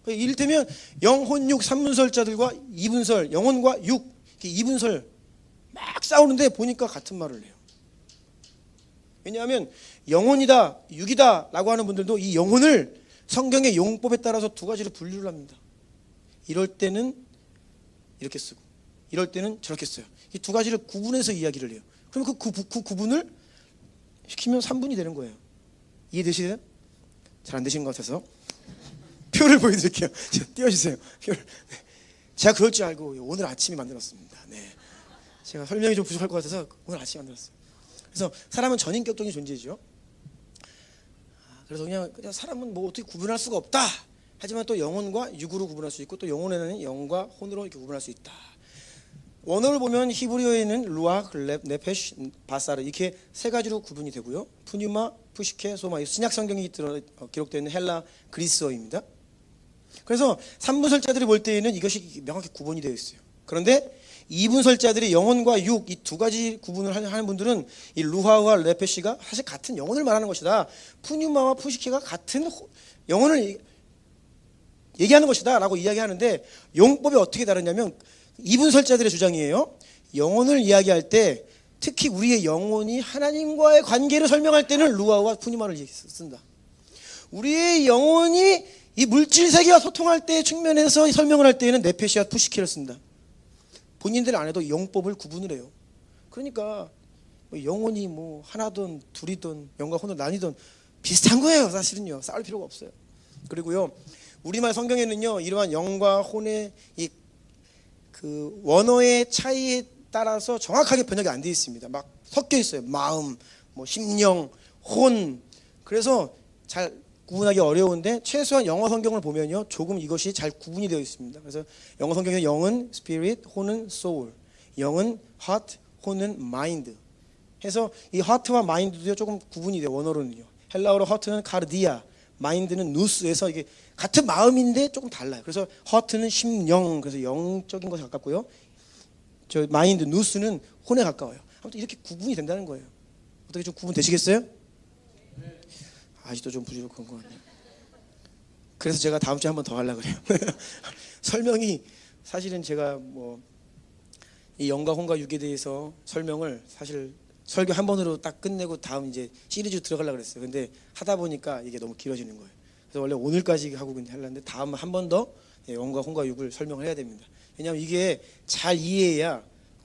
이를테면 영혼육 삼분설자들과 이분설, 영혼과 육, 이분설 막 싸우는데 보니까 같은 말을 해요. 왜냐하면 영혼이다, 육이다 라고 하는 분들도 이 영혼을 성경의 용법에 따라서 두 가지로 분류를 합니다. 이럴 때는 이렇게 쓰고 이럴 때는 저렇게 써요. 이 두 가지를 구분해서 이야기를 해요. 그럼 그 구분을 시키면 3분이 되는 거예요. 이해되시나요? 잘 안 되신 것 같아서 표를 보여드릴게요. 띄워주세요. 표를. 제가 그럴 줄 알고 오늘 아침에 만들었습니다. 네. 제가 설명이 좀 부족할 것 같아서 오늘 아침에 만들었어요. 그래서 사람은 전인격적인 존재죠. 그래서 그냥 사람은 뭐 어떻게 구분할 수가 없다. 하지만 또 영혼과 육으로 구분할 수 있고 또 영혼에는 영과 혼으로 이렇게 구분할 수 있다. 원어를 보면 히브리어에는 루아, 렙, 네페시, 바사르 이렇게 세 가지로 구분이 되고요. 푸뉴마, 푸시케, 소마 신약 성경이 기록되어 있는 헬라 그리스어입니다. 그래서 3분설자들이 볼 때에는 이것이 명확히 구분이 되어 있어요. 그런데 2분설자들이 영혼과 육 이 두 가지 구분을 하는 분들은 이 루하와 레페시가 사실 같은 영혼을 말하는 것이다. 푸뉴마와 푸시케가 같은 영혼을 얘기하는 것이다 라고 이야기하는데 용법이 어떻게 다르냐면 2분설자들의 주장이에요. 영혼을 이야기할 때 특히 우리의 영혼이 하나님과의 관계를 설명할 때는 루아와 푸뉴마를 쓴다. 우리의 영혼이 이 물질 세계와 소통할 때 측면에서 설명을 할 때에는 네페시와 푸시케를 쓴다. 본인들 안에도 영법을 구분을 해요. 그러니까 뭐 영혼이 뭐 하나든 둘이든 영과 혼을 나뉘든 비슷한 거예요. 사실은요. 싸울 필요가 없어요. 그리고요 우리말 성경에는요 이러한 영과 혼의 이 그 원어의 차이에 따라서 정확하게 번역이 안 되어 있습니다. 막 섞여 있어요. 마음, 뭐 심령, 혼. 그래서 잘 구분하기 어려운데 최소한 영어 성경을 보면요 조금 이것이 잘 구분이 되어 있습니다. 그래서 영어 성경에 영은 spirit, 혼은 soul, 영은 heart, 혼은 mind. 해서 이 heart와 mind도요 조금 구분이 돼요. 원어로는요. 헬라어로 heart는 카르디아, mind는 누스에서 이게 같은 마음인데 조금 달라요. 그래서 heart는 심령, 그래서 영적인 것에 가깝고요. 저 mind, 누스는 혼에 가까워요. 아무튼 이렇게 구분이 된다는 거예요. 어떻게 좀 구분 되시겠어요? 아직도 좀 부족한 것 같네요. 그래서 제가 다음 주에 한 번 더 하려고 그래요. 설명이 사실은 제가 뭐 이 영과 혼과 육에 대해서 설명을 사실 설교 한 번으로 딱 끝내고 다음 이제 시리즈 들어가려고 그랬어요. 근데 하다 보니까 이게 너무 길어지는 거예요. 그래서 원래 오늘까지 하고 하려는데 다음 한 번 더 영과 혼과 육을 설명을 해야 됩니다. 왜냐하면 이게 잘 이해해야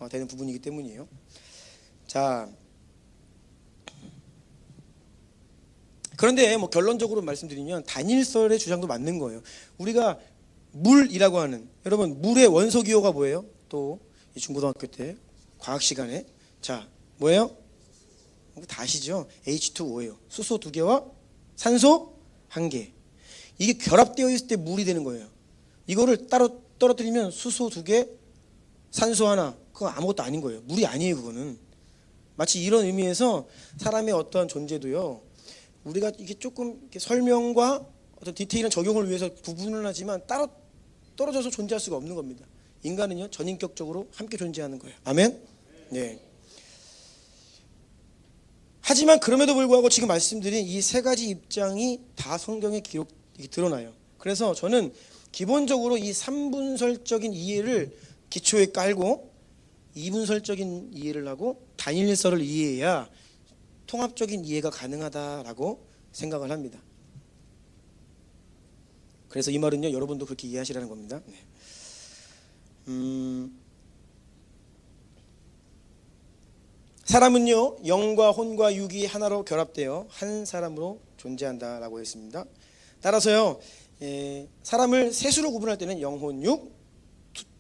되는 부분이기 때문이에요. 자, 그런데 뭐 결론적으로 말씀드리면 단일설의 주장도 맞는 거예요. 우리가 물이라고 하는 여러분 물의 원소 기호가 뭐예요? 또 중고등학교 때 과학 시간에 자 뭐예요? 다 아시죠? H2O예요. 수소 2개와 산소 1개. 이게 결합되어 있을 때 물이 되는 거예요. 이거를 따로 떨어뜨리면 수소 2개, 산소 하나. 그건 아무것도 아닌 거예요. 물이 아니에요. 그거는. 마치 이런 의미에서 사람의 어떠한 존재도요. 우리가 이게 조금 이렇게 설명과 어떤 디테일한 적용을 위해서 구분을 하지만 따로 떨어져서 존재할 수가 없는 겁니다. 인간은요 전인격적으로 함께 존재하는 거예요. 아멘. 네. 하지만 그럼에도 불구하고 지금 말씀드린 이 세 가지 입장이 다 성경에 드러나요. 그래서 저는 기본적으로 이 3분설적인 이해를 기초에 깔고 2분설적인 이해를 하고 단일설을 이해해야 통합적인 이해가 가능하다라고 생각을 합니다. 그래서 이 말은요 여러분도 그렇게 이해하시라는 겁니다. 네. 사람은요 영과 혼과 육이 하나로 결합되어 한 사람으로 존재한다라고 했습니다. 따라서요 사람을 셋으로 구분할 때는 영혼 육,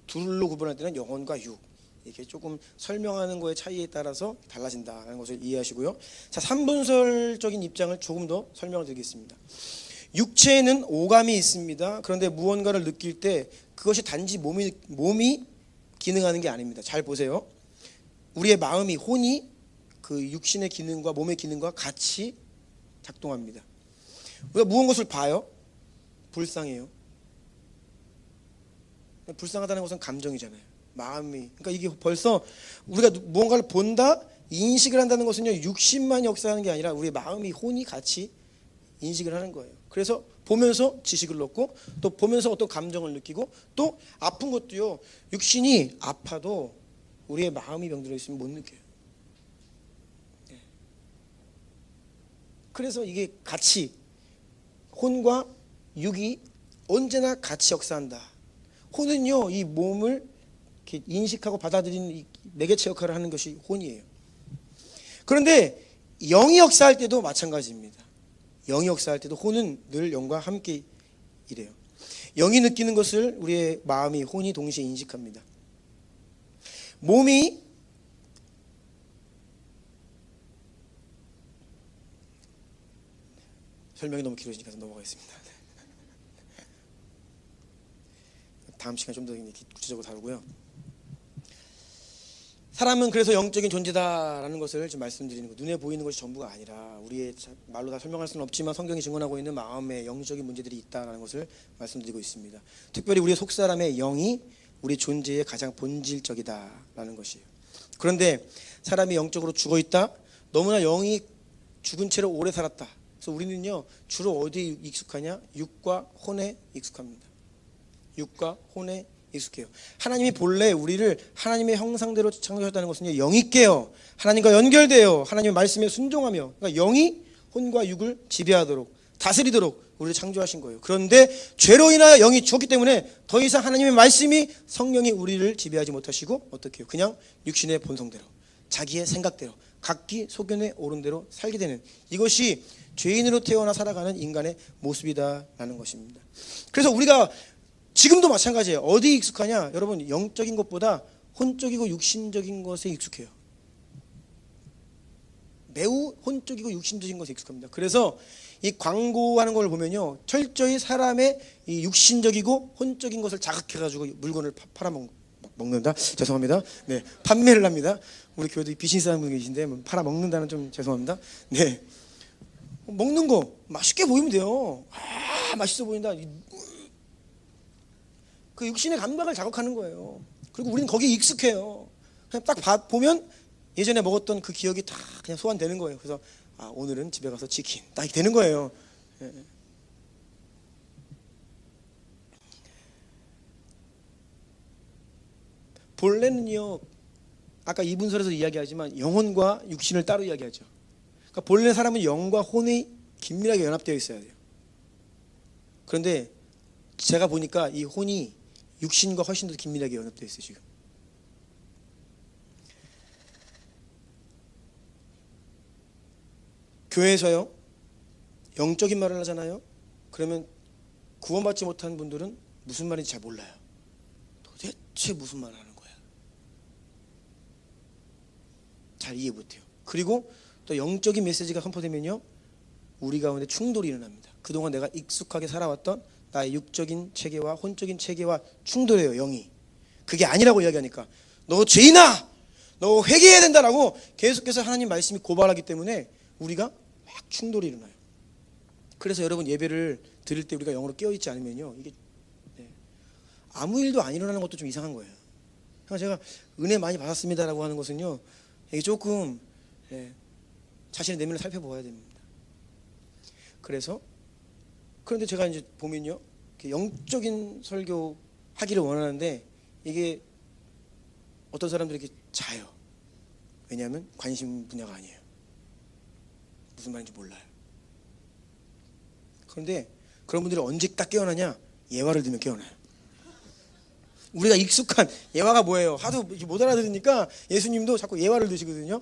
둘로 구분할 때는 영혼과 육 이렇게 조금 설명하는 거의 차이에 따라서 달라진다는 것을 이해하시고요. 자, 3분설적인 입장을 조금 더 설명을 드리겠습니다. 육체에는 오감이 있습니다. 그런데 무언가를 느낄 때 그것이 단지 몸이 기능하는 게 아닙니다. 잘 보세요. 우리의 마음이 혼이 그 육신의 기능과 몸의 기능과 같이 작동합니다. 우리가 무엇을 봐요? 불쌍해요. 불쌍하다는 것은 감정이잖아요. 마음이. 그러니까 이게 벌써 우리가 무언가를 본다, 인식을 한다는 것은요 육신만 역사하는 게 아니라 우리의 마음이 혼이 같이 인식을 하는 거예요. 그래서 보면서 지식을 얻고 또 보면서 어떤 감정을 느끼고 또 아픈 것도요 육신이 아파도 우리의 마음이 병들어 있으면 못 느껴요. 그래서 이게 같이 혼과 육이 언제나 같이 역사한다. 혼은요 이 몸을 이렇게 인식하고 받아들이는 이 매개체 역할을 하는 것이 혼이에요. 그런데 영이 역사할 때도 마찬가지입니다. 영이 역사할 때도 혼은 늘 영과 함께 이래요. 영이 느끼는 것을 우리의 마음이, 혼이 동시에 인식합니다. 몸이 설명이 너무 길어지니까 넘어가겠습니다. 다음 시간에 좀 더 구체적으로 다루고요. 사람은 그래서 영적인 존재다라는 것을 지금 말씀드리는 거. 눈에 보이는 것이 전부가 아니라 우리의 말로 다 설명할 수는 없지만 성경이 증언하고 있는 마음의 영적인 문제들이 있다라는 것을 말씀드리고 있습니다. 특별히 우리의 속사람의 영이 우리 존재의 가장 본질적이다라는 것이에요. 그런데 사람이 영적으로 죽어 있다. 너무나 영이 죽은 채로 오래 살았다. 그래서 우리는요 주로 어디에 익숙하냐? 육과 혼에 익숙합니다. 육과 혼에 익숙해요. 하나님이 본래 우리를 하나님의 형상대로 창조하셨다는 것은요 영이께요. 하나님과 연결돼요. 하나님의 말씀에 순종하며, 그러니까 영이 혼과 육을 지배하도록 다스리도록 우리를 창조하신 거예요. 그런데 죄로 인하여 영이 죽었기 때문에 더 이상 하나님의 말씀이, 성령이 우리를 지배하지 못하시고 어떻게 해요? 그냥 육신의 본성대로, 자기의 생각대로, 각기 소견에 오른 대로 살게 되는, 이것이 죄인으로 태어나 살아가는 인간의 모습이다라는 것입니다. 그래서 우리가 지금도 마찬가지예요. 어디에 익숙하냐? 여러분, 영적인 것보다 혼적이고 육신적인 것에 익숙해요. 매우 혼적이고 육신적인 것에 익숙합니다. 그래서 이 광고하는 걸 보면요 철저히 사람의 이 육신적이고 혼적인 것을 자극해가지고 물건을 팔아먹는다. 죄송합니다. 네, 판매를 합니다. 우리 교회도 비즈니스 하는 분이 계신데 팔아먹는다는 좀 죄송합니다. 네, 먹는 거 맛있게 보이면 돼요. 아, 맛있어 보인다. 그 육신의 감각을 자극하는 거예요. 그리고 우리는 거기에 익숙해요. 그냥 딱 보면 예전에 먹었던 그 기억이 다 그냥 소환되는 거예요. 그래서 아, 오늘은 집에 가서 치킨 딱 되는 거예요. 예. 본래는요, 아까 이분설에서 이야기하지만 영혼과 육신을 따로 이야기하죠. 그러니까 본래 사람은 영과 혼이 긴밀하게 연합되어 있어야 돼요. 그런데 제가 보니까 이 혼이 육신과 훨씬 더 긴밀하게 연합되어 있어요. 지금 교회에서요 영적인 말을 하잖아요. 그러면 구원받지 못한 분들은 무슨 말인지 잘 몰라요. 도대체 무슨 말을 하는 거야? 잘 이해 못해요. 그리고 또 영적인 메시지가 선포되면요 우리 가운데 충돌이 일어납니다. 그동안 내가 익숙하게 살아왔던 나의 육적인 체계와 혼적인 체계와 충돌해요. 영이 그게 아니라고 이야기하니까 너 죄인아, 너 회개해야 된다라고 계속해서 하나님 말씀이 고발하기 때문에 우리가 막 충돌이 일어나요. 그래서 여러분 예배를 드릴 때 우리가 영으로 깨어있지 않으면요 이게 아무 일도 안 일어나는 것도 좀 이상한 거예요. 그러니까 제가 은혜 많이 받았습니다라고 하는 것은요 이게 조금 자신의 내면을 살펴보아야 됩니다. 그런데 제가 이제 보면요 영적인 설교 하기를 원하는데 이게 어떤 사람들이 이렇게 자요. 왜냐하면 관심 분야가 아니에요. 무슨 말인지 몰라요. 그런데 그런 분들이 언제 딱 깨어나냐? 예화를 들으면 깨어나요. 우리가 익숙한 예화가 뭐예요? 하도 못 알아들으니까 예수님도 자꾸 예화를 드시거든요.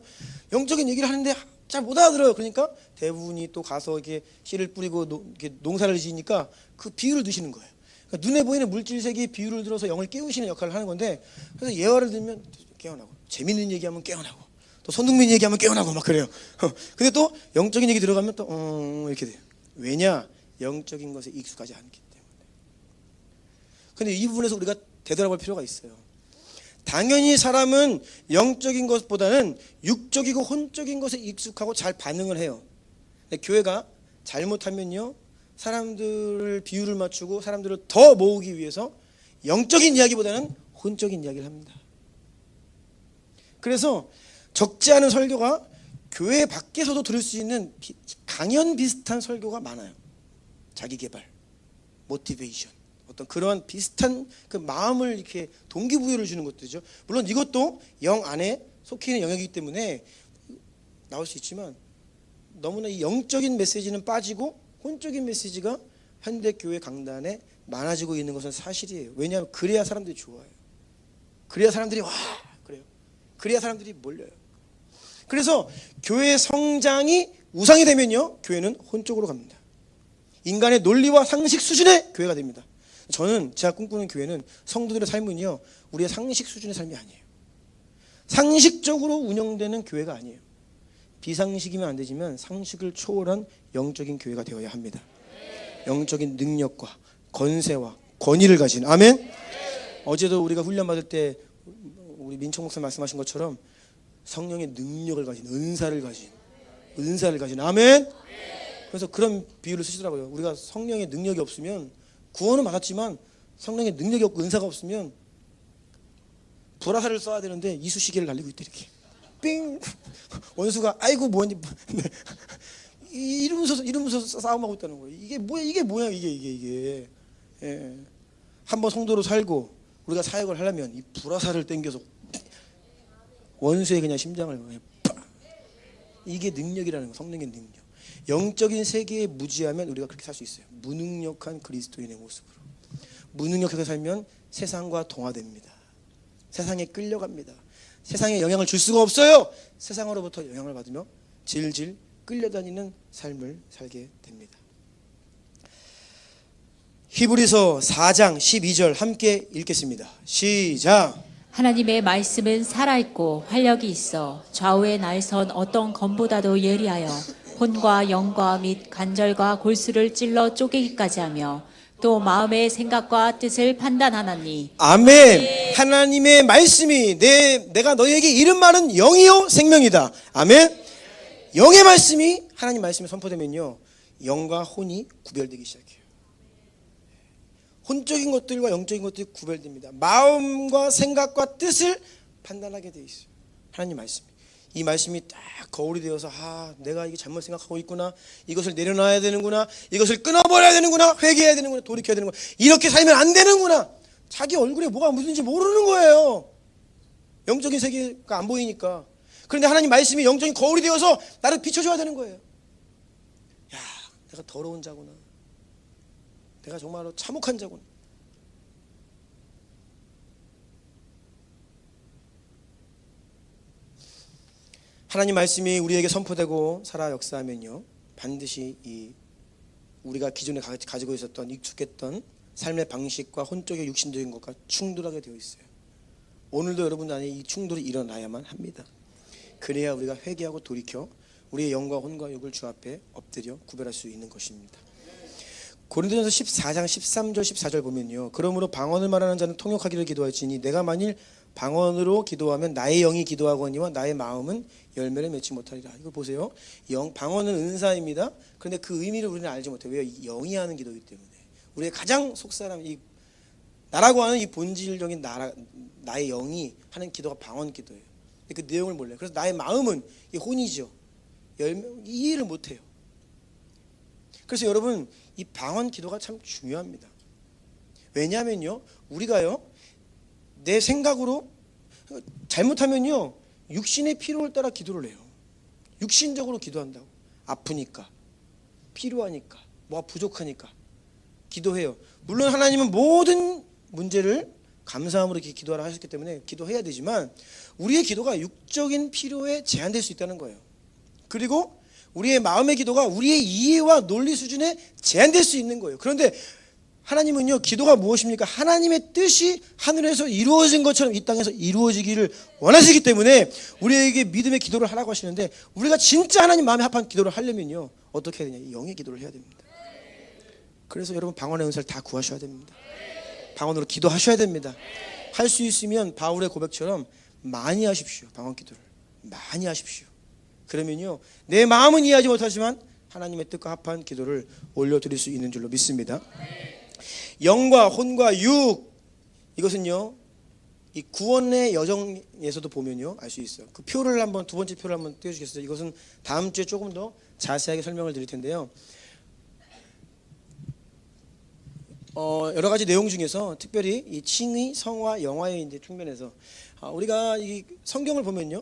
영적인 얘기를 하는데 잘 못 알아들어요. 그러니까 대부분이 또 가서 이렇게 씨를 뿌리고 이렇게 농사를 지으니까 그 비유를 드시는 거예요. 그러니까 눈에 보이는 물질세계의 비유를 들어서 영을 깨우시는 역할을 하는 건데, 그래서 예화를 들으면 깨어나고, 재밌는 얘기하면 깨어나고, 또 손흥민 얘기하면 깨어나고 막 그래요. 근데 또 영적인 얘기 들어가면 또 이렇게 돼요. 왜냐? 영적인 것에 익숙하지 않기 때문에. 근데 이 부분에서 우리가 되돌아볼 필요가 있어요. 당연히 사람은 영적인 것보다는 육적이고 혼적인 것에 익숙하고 잘 반응을 해요. 근데 교회가 잘못하면요 사람들을 비유를 맞추고 사람들을 더 모으기 위해서 영적인 이야기보다는 혼적인 이야기를 합니다. 그래서 적지 않은 설교가 교회 밖에서도 들을 수 있는 강연 비슷한 설교가 많아요. 자기개발, 모티베이션, 어떤 그러한 비슷한 그 마음을 이렇게 동기부여를 주는 것들이죠. 물론 이것도 영 안에 속해 있는 영역이기 때문에 나올 수 있지만 너무나 이 영적인 메시지는 빠지고 혼적인 메시지가 현대 교회 강단에 많아지고 있는 것은 사실이에요. 왜냐하면 그래야 사람들이 좋아해요. 그래야 사람들이 와 그래요. 그래야 사람들이 몰려요. 그래서 교회의 성장이 우상이 되면요, 교회는 혼쪽으로 갑니다. 인간의 논리와 상식 수준의 교회가 됩니다. 저는 제가 꿈꾸는 교회는 성도들의 삶은요, 우리의 상식 수준의 삶이 아니에요. 상식적으로 운영되는 교회가 아니에요. 비상식이면 안 되지만 상식을 초월한 영적인 교회가 되어야 합니다. 영적인 능력과 권세와 권위를 가진, 아멘. 어제도 우리가 훈련 받을 때 우리 민청 목사 말씀하신 것처럼 성령의 능력을 가진, 은사를 가진, 아멘. 그래서 그런 비유를 쓰시더라고요. 우리가 성령의 능력이 없으면, 구원은 받았지만 성령의 능력이 없고 은사가 없으면 불화살을 쏴야 되는데 이쑤시개를 날리고 있대. 이렇게 삥, 원수가 아이고 뭐니 이러면서 싸움하고 있다는 거예요. 이게 뭐야 이게. 예. 한번 성도로 살고 우리가 사역을 하려면 이 불화살을 당겨서 원수의 그냥 심장을 팍! 이게 능력이라는 거, 성령의 능력. 영적인 세계에 무지하면 우리가 그렇게 살 수 있어요. 무능력한 그리스도인의 모습으로. 무능력하게 살면 세상과 동화됩니다. 세상에 끌려갑니다. 세상에 영향을 줄 수가 없어요. 세상으로부터 영향을 받으며 질질 끌려다니는 삶을 살게 됩니다. 히브리서 4장 12절 함께 읽겠습니다. 시작. 하나님의 말씀은 살아있고 활력이 있어 좌우에 날선 어떤 검보다도 예리하여 혼과 영과 및 관절과 골수를 찔러 쪼개기까지 하며 또 마음의 생각과 뜻을 판단하나니. 아멘. 하나님의 말씀이 내가 너희에게 이른 말은 영이요 생명이다. 아멘. 영의 말씀이, 하나님 말씀이 선포되면요, 영과 혼이 구별되기 시작해요. 혼적인 것들과 영적인 것들이 구별됩니다. 마음과 생각과 뜻을 판단하게 돼 있어요. 하나님 말씀이. 이 말씀이 딱 거울이 되어서, 내가 이게 잘못 생각하고 있구나, 이것을 내려놔야 되는구나, 이것을 끊어버려야 되는구나, 회개해야 되는구나, 돌이켜야 되는구나, 이렇게 살면 안 되는구나. 자기 얼굴에 뭐가 묻은지 모르는 거예요. 영적인 세계가 안 보이니까. 그런데 하나님 말씀이 영적인 거울이 되어서 나를 비춰줘야 되는 거예요. 야, 내가 더러운 자구나, 내가 정말로 참혹한 자구나. 하나님 말씀이 우리에게 선포되고 살아 역사하면요, 반드시 우리가 기존에 가지고 있었던 익숙했던 삶의 방식과 혼적의 육신적인 것과 충돌하게 되어 있어요. 오늘도 여러분 안에 이 충돌이 일어나야만 합니다. 그래야 우리가 회개하고 돌이켜 우리의 영과 혼과 육을 주 앞에 엎드려 구별할 수 있는 것입니다. 고린도전서 14장 13절 14절 보면요, 그러므로 방언을 말하는 자는 통역하기를 기도할지니 내가 만일 방언으로 기도하면 나의 영이 기도하거니와 나의 마음은 열매를 맺지 못하리라. 이거 보세요. 방언은 은사입니다. 그런데 그 의미를 우리는 알지 못해요. 왜? 영이 하는 기도이기 때문에. 우리의 가장 속사람, 나라고 하는 이 본질적인 나의 영이 하는 기도가 방언 기도예요. 그 내용을 몰라요. 그래서 나의 마음은 이 혼이죠. 이해를 못해요. 그래서 여러분, 이 방언 기도가 참 중요합니다. 왜냐하면요, 우리가요, 내 생각으로 잘못하면요, 육신의 필요를 따라 기도를 해요. 육신적으로 기도한다고. 아프니까, 필요하니까, 뭐가 부족하니까 기도해요. 물론 하나님은 모든 문제를 감사함으로 이렇게 기도하라 하셨기 때문에 기도해야 되지만, 우리의 기도가 육적인 필요에 제한될 수 있다는 거예요. 그리고 우리의 마음의 기도가 우리의 이해와 논리 수준에 제한될 수 있는 거예요. 그런데 하나님은요, 기도가 무엇입니까? 하나님의 뜻이 하늘에서 이루어진 것처럼 이 땅에서 이루어지기를 원하시기 때문에 우리에게 믿음의 기도를 하라고 하시는데, 우리가 진짜 하나님 마음에 합한 기도를 하려면요, 어떻게 해야 되냐? 영의 기도를 해야 됩니다. 그래서 여러분, 방언의 은사를 다 구하셔야 됩니다. 방언으로 기도하셔야 됩니다. 할 수 있으면 바울의 고백처럼 많이 하십시오. 방언 기도를 많이 하십시오. 그러면요, 내 마음은 이해하지 못하지만 하나님의 뜻과 합한 기도를 올려드릴 수 있는 줄로 믿습니다. 영과 혼과 육, 이것은요, 이 구원의 여정에서도 보면요, 알 수 있어요. 그 표를 한번, 두 번째 표를 한번 띄워주겠어요? 이것은 다음 주에 조금 더 자세하게 설명을 드릴 텐데요. 여러 가지 내용 중에서 특별히 이 칭의, 성화, 영화의 이제 측면에서 우리가 이 성경을 보면요,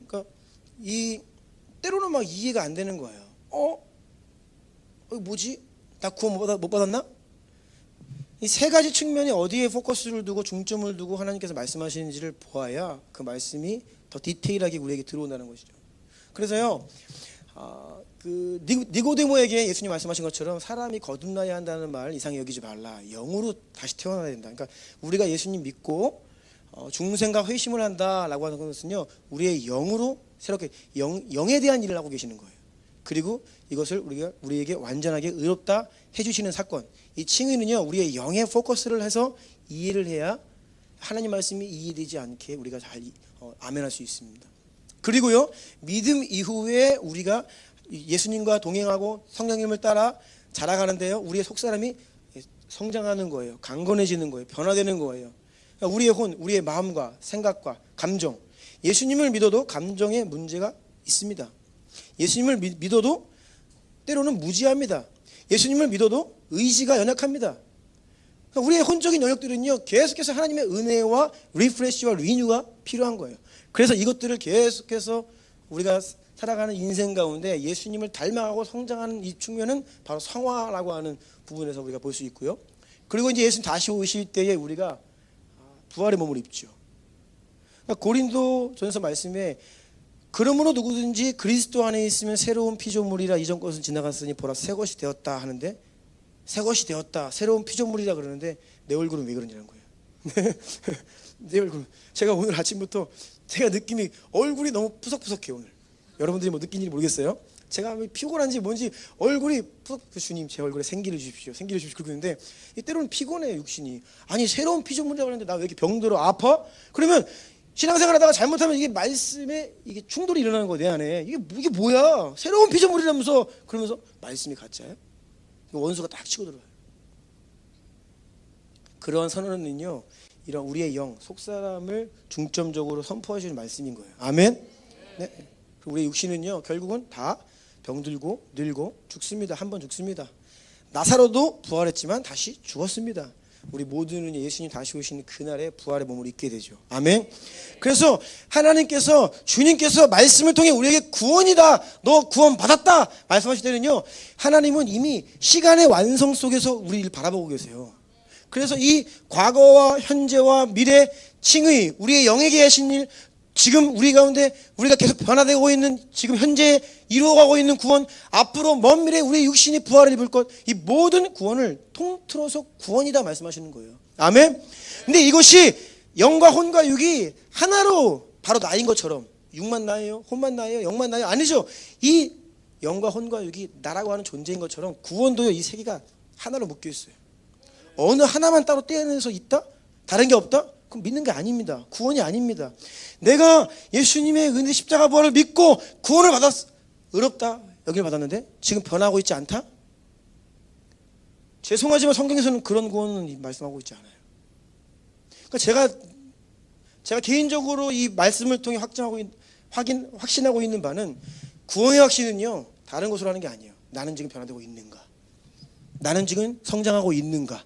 그러니까 때로는 막 이해가 안 되는 거예요. 뭐지? 나 구원 못 받았나? 이 세 가지 측면이 어디에 포커스를 두고 중점을 두고 하나님께서 말씀하시는지를 보아야 그 말씀이 더 디테일하게 우리에게 들어온다는 것이죠. 그래서요, 그 니고데모에게 예수님 말씀하신 것처럼 사람이 거듭나야 한다는 말 이상히 여기지 말라. 영으로 다시 태어나야 된다. 그러니까 우리가 예수님 믿고 중생과 회심을 한다라고 하는 것은요, 우리의 영으로 새롭게 영에 대한 일을 하고 계시는 거예요. 그리고 이것을 우리에게 완전하게 의롭다 해주시는 사건. 이 칭의는요, 우리의 영에 포커스를 해서 이해를 해야 하나님 말씀이 이해되지 않게 우리가 잘 아멘할 수 있습니다. 그리고요, 믿음 이후에 우리가 예수님과 동행하고 성령님을 따라 자라가는데요, 우리의 속사람이 성장하는 거예요. 강건해지는 거예요. 변화되는 거예요. 그러니까 우리의 혼, 우리의 마음과 생각과 감정, 예수님을 믿어도 감정에 문제가 있습니다. 예수님을 믿어도 때로는 무지합니다. 예수님을 믿어도 의지가 연약합니다. 그러니까 우리의 혼적인 영역들은요, 계속해서 하나님의 은혜와 리프레시와 리뉴가 필요한 거예요. 그래서 이것들을 계속해서 우리가 살아가는 인생 가운데 예수님을 닮아가고 성장하는 이 측면은 바로 성화라고 하는 부분에서 우리가 볼 수 있고요. 그리고 이제 예수님 다시 오실 때에 우리가 부활의 몸을 입죠. 그러니까 고린도전서 말씀에 그러므로 누구든지 그리스도 안에 있으면 새로운 피조물이라 이전 것은 지나갔으니 보라 새 것이 되었다 하는데, 새 것이 되었다, 새로운 피조물이라 그러는데 내 얼굴은 왜 그러냐는 거예요. 내 얼굴, 제가 오늘 아침부터 제가 느낌이 얼굴이 너무 푸석푸석해요. 오늘 여러분들이 뭐 느낀지 모르겠어요. 제가 피곤한지 뭔지 얼굴이 주님 제 얼굴에 생기를 주십시오, 생기를 주십시오 그러는데 때로는 피곤해요 육신이. 아니 새로운 피조물이라고 하는데 나 왜 이렇게 병들어 아파? 그러면 신앙생활하다가 잘못하면 이게 말씀에 이게 충돌이 일어나는 거야. 내 안에 이게 뭐야? 새로운 피조물이라면서. 그러면서 말씀이 가짜예요? 원수가 딱 치고 들어와요. 그러한 선언은요, 이런 우리의 영, 속사람을 중점적으로 선포하시는 말씀인 거예요. 아멘. 네. 우리의 육신은요, 결국은 다 병들고 늙고 죽습니다. 한 번 죽습니다. 나사로도 부활했지만 다시 죽었습니다. 우리 모두는 예수님 다시 오시는 그날에 부활의 몸을 입게 되죠. 아멘. 그래서 하나님께서, 주님께서 말씀을 통해 우리에게 구원이다, 너 구원 받았다 말씀하실 때는요, 하나님은 이미 시간의 완성 속에서 우리를 바라보고 계세요. 그래서 이 과거와 현재와 미래 칭의, 우리의 영에게 하신 일, 지금 우리 가운데 우리가 계속 변화되고 있는 지금 현재 이루어가고 있는 구원, 앞으로 먼 미래에 우리의 육신이 부활을 입을 것, 이 모든 구원을 통틀어서 구원이다 말씀하시는 거예요. 아멘. 근데 이것이 영과 혼과 육이 하나로 바로 나인 것처럼, 육만 나예요? 혼만 나예요? 영만 나예요? 아니죠. 이 영과 혼과 육이 나라고 하는 존재인 것처럼 구원도요, 이 세 개가 하나로 묶여 있어요. 어느 하나만 따로 떼어내서 있다? 다른 게 없다? 그럼 믿는 게 아닙니다. 구원이 아닙니다. 내가 예수님의 은혜 십자가 부활을 믿고 구원을 받았어, 의롭다 여기를 받았는데 지금 변하고 있지 않다? 죄송하지만 성경에서는 그런 구원은 말씀하고 있지 않아요. 그러니까 제가 개인적으로 이 말씀을 통해 확신하고 있는 바는, 구원의 확신은요, 다른 것으로 하는 게 아니에요. 나는 지금 변화되고 있는가? 나는 지금 성장하고 있는가?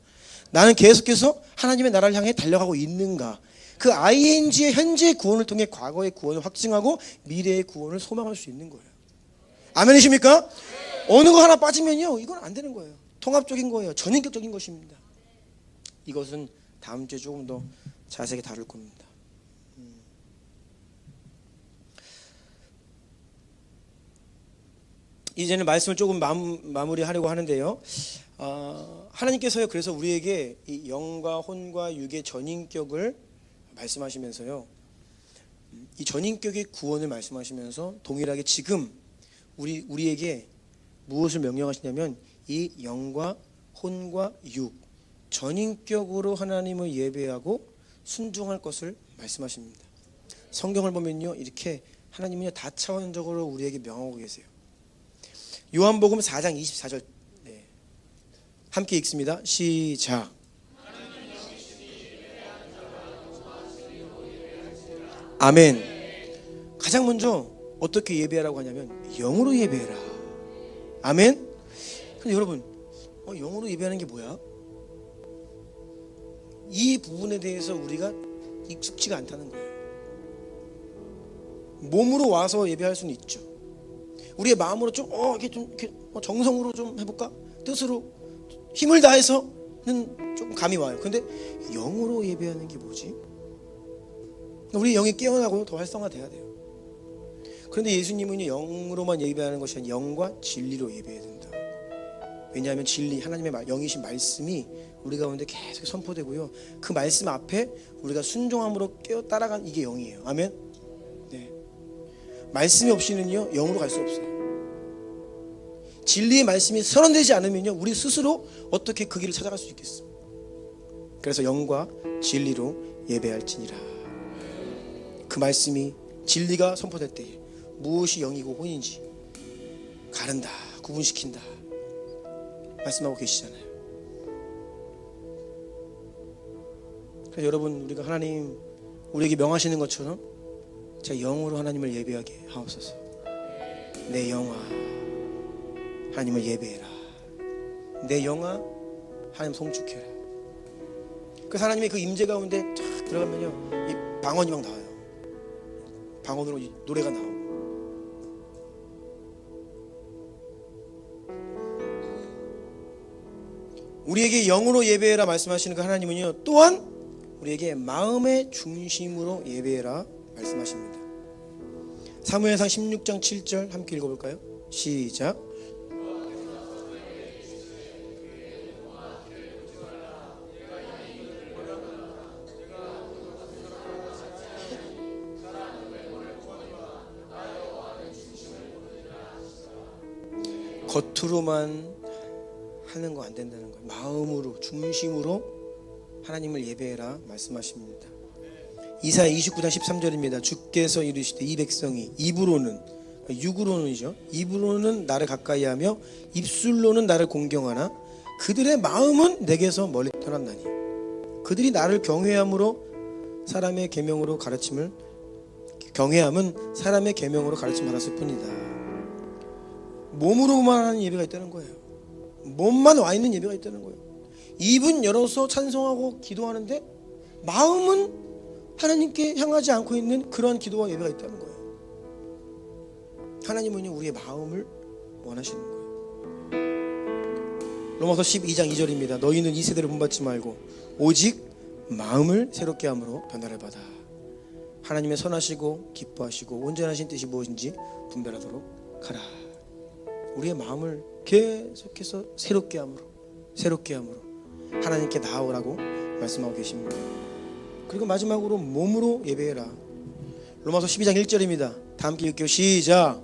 나는 계속해서 하나님의 나라를 향해 달려가고 있는가? 그 ING의 현재의 구원을 통해 과거의 구원을 확증하고 미래의 구원을 소망할 수 있는 거예요. 아멘이십니까? 어느 거 하나 빠지면요, 이건 안 되는 거예요. 통합적인 거예요. 전인격적인 것입니다. 이것은 다음 주에 조금 더 자세하게 다룰 겁니다. 이제는 말씀을 조금 마무리하려고 하는데요. 하나님께서요, 그래서 우리에게 이 영과 혼과 육의 전인격을 말씀하시면서요, 이 전인격의 구원을 말씀하시면서 동일하게 지금 우리에게 무엇을 명령하시냐면, 이 영과 혼과 육 전인격으로 하나님을 예배하고 순종할 것을 말씀하십니다. 성경을 보면요, 이렇게 하나님은요 다차원적으로 우리에게 명하고 계세요. 요한복음 4장 24절 함께 읽습니다. 시작. 아멘. 가장 먼저 어떻게 예배하라고 하냐면 영으로 예배해라. 아멘. 근데 여러분, 영으로 예배하는 게 뭐야? 이 부분에 대해서 우리가 익숙지가 않다는 거예요. 몸으로 와서 예배할 수는 있죠. 우리의 마음으로 좀 이렇게 정성으로 좀 해볼까? 뜻으로 힘을 다해서 조금 감이 와요. 근데 영으로 예배하는 게 뭐지? 우리 영이 깨어나고 더 활성화돼야 돼요. 그런데 예수님은 영으로만 예배하는 것이 아니라 영과 진리로 예배해야 된다. 왜냐하면 진리, 하나님의 영이신 말씀이 우리 가운데 계속 선포되고요. 그 말씀 앞에 우리가 순종함으로 따라간 이게 영이에요. 아멘. 네. 말씀이 없이는요 영으로 갈 수 없어요. 진리의 말씀이 선언되지 않으면요 우리 스스로 어떻게 그 길을 찾아갈 수 있겠어. 그래서 영과 진리로 예배할지니라. 그 말씀이 진리가 선포될 때에 무엇이 영이고 혼인지 가른다, 구분시킨다 말씀하고 계시잖아요. 그래서 여러분, 우리가 하나님 우리에게 명하시는 것처럼 자 영으로 하나님을 예배하게 하옵소서. 내 영아 하나님을 예배해라. 내 영아 하나님 송축해라. 그래서 하나님의 그 임재 가운데 쫙 들어가면요 이 방언이 막 나와요. 방언으로 노래가 나오고. 우리에게 영으로 예배해라 말씀하시는 그 하나님은요 또한 우리에게 마음의 중심으로 예배해라 말씀하십니다. 사무엘상 16장 7절 함께 읽어볼까요? 시작. 겉으로만 하는 거 안 된다는 거예요. 마음으로 중심으로 하나님을 예배해라 말씀하십니다. 이사야 29장 13절입니다. 주께서 이르시되 이 백성이 입으로는 육으로는이죠. 입으로는 나를 가까이하며 입술로는 나를 공경하나 그들의 마음은 내게서 멀리 떠났나니 그들이 나를 경외함은 사람의 계명으로 가르침을 받았을 뿐이다. 몸으로만 하는 예배가 있다는 거예요. 몸만 와 있는 예배가 있다는 거예요. 입은 열어서 찬송하고 기도하는데 마음은 하나님께 향하지 않고 있는 그러한 기도와 예배가 있다는 거예요. 하나님은요 우리의 마음을 원하시는 거예요. 로마서 12장 2절입니다. 너희는 이 세대를 본받지 말고 오직 마음을 새롭게 함으로 변화를 받아 하나님의 선하시고 기뻐하시고 온전하신 뜻이 무엇인지 분별하도록 하라. 우리의 마음을 계속해서 새롭게 함으로 하나님께 나아오라고 말씀하고 계십니다. 그리고 마지막으로 몸으로 예배해라. 로마서 12장 1절입니다. 다 함께 읽게요. 시작.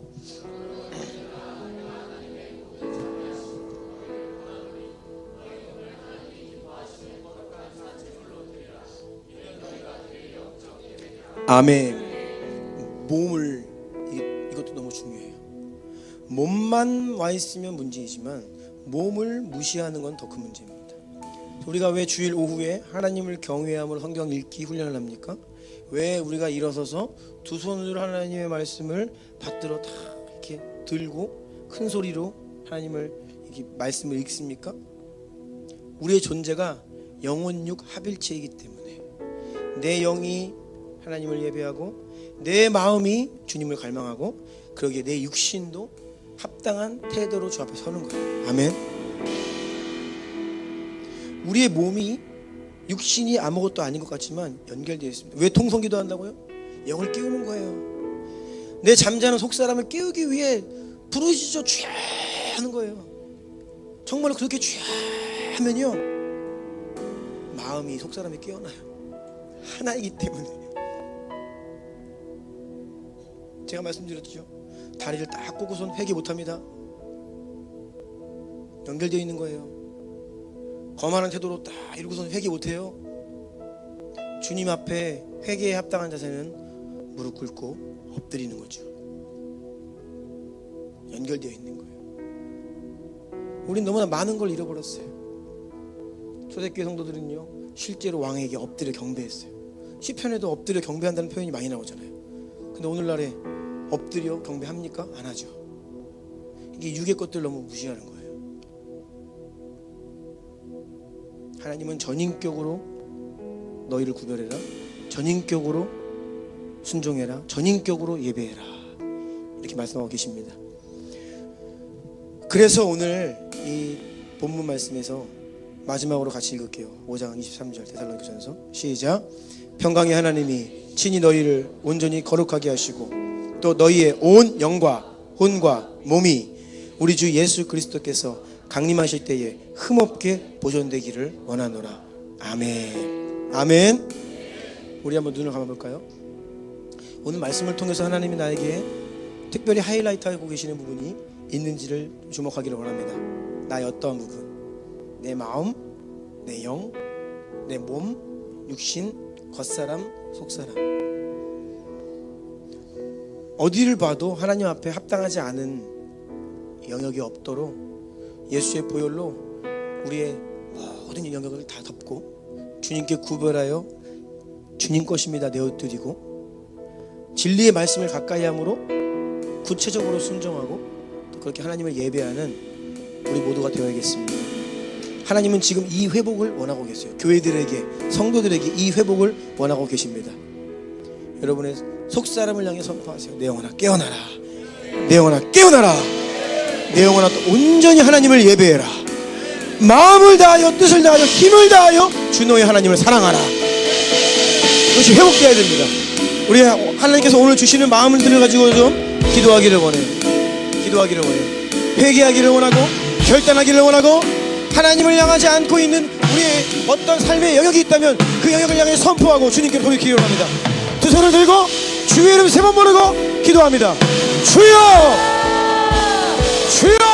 아멘. 몸을 이것도 너무 중요해요. 몸만 와 있으면 문제이지만 몸을 무시하는 건 더 큰 문제입니다. 우리가 왜 주일 오후에 하나님을 경외함으로 성경 읽기 훈련을 합니까? 왜 우리가 일어서서 두 손으로 하나님의 말씀을 받들어 다 이렇게 들고 큰 소리로 하나님을 이렇게 말씀을 읽습니까? 우리의 존재가 영혼육 합일체이기 때문에 내 영이 하나님을 예배하고 내 마음이 주님을 갈망하고 그러기에 내 육신도 합당한 태도로 주 앞에 서는 거예요. 아멘. 우리의 몸이 육신이 아무것도 아닌 것 같지만 연결되어 있습니다. 왜 통성기도 한다고요? 영을 깨우는 거예요. 내 잠자는 속사람을 깨우기 위해 부르짖어 주야 하는 거예요. 정말로 그렇게 주야 하면요 마음이 속사람이 깨어나요. 하나이기 때문에. 제가 말씀드렸죠. 다리를 딱 꽂고선 회개 못합니다. 연결되어 있는 거예요. 거만한 태도로 딱 이러고선 회개 못해요. 주님 앞에 회개에 합당한 자세는 무릎 꿇고 엎드리는 거죠. 연결되어 있는 거예요. 우린 너무나 많은 걸 잃어버렸어요. 초대교회 성도들은요 실제로 왕에게 엎드려 경배했어요. 시편에도 엎드려 경배한다는 표현이 많이 나오잖아요. 근데 오늘날에 엎드려 경배합니까? 안 하죠. 이게 육의 것들 너무 무시하는 거예요. 하나님은 전인격으로 너희를 구별해라. 전인격으로 순종해라. 전인격으로 예배해라. 이렇게 말씀하고 계십니다. 그래서 오늘 이 본문 말씀에서 마지막으로 같이 읽을게요. 5장 23절 데살로니가전서 시작. 평강의 하나님이 친히 너희를 온전히 거룩하게 하시고 또 너희의 온 영과 혼과 몸이 우리 주 예수 그리스도께서 강림하실 때에 흠없게 보존되기를 원하노라. 아멘. 아멘. 우리 한번 눈을 감아볼까요? 오늘 말씀을 통해서 하나님이 나에게 특별히 하이라이트하고 계시는 부분이 있는지를 주목하기를 원합니다. 나의 어떠한 부분, 내 마음, 내 영, 내 몸, 육신, 겉사람, 속사람, 어디를 봐도 하나님 앞에 합당하지 않은 영역이 없도록 예수의 보혈로 우리의 모든 영역을 다 덮고 주님께 구별하여 주님 것입니다 내어드리고 진리의 말씀을 가까이 함으로 구체적으로 순종하고 또 그렇게 하나님을 예배하는 우리 모두가 되어야겠습니다. 하나님은 지금 이 회복을 원하고 계세요. 교회들에게, 성도들에게 이 회복을 원하고 계십니다. 여러분의 속사람을 향해 선포하세요. 내 영혼아 깨어나라. 내 영혼아 깨어나라. 내 영혼아 또 온전히 하나님을 예배해라. 마음을 다하여 뜻을 다하여 힘을 다하여 주 너의 하나님을 사랑하라. 이것이 회복되어야 됩니다. 우리 하나님께서 오늘 주시는 마음을 가지고 좀 기도하기를 원해요. 기도하기를 원해요. 회개하기를 원하고 결단하기를 원하고 하나님을 향하지 않고 있는 우리의 어떤 삶의 영역이 있다면 그 영역을 향해 선포하고 주님께 돌이키기를 원합니다. 두 손을 들고 주의 이름 세 번 부르고 기도합니다. 주여! 주여!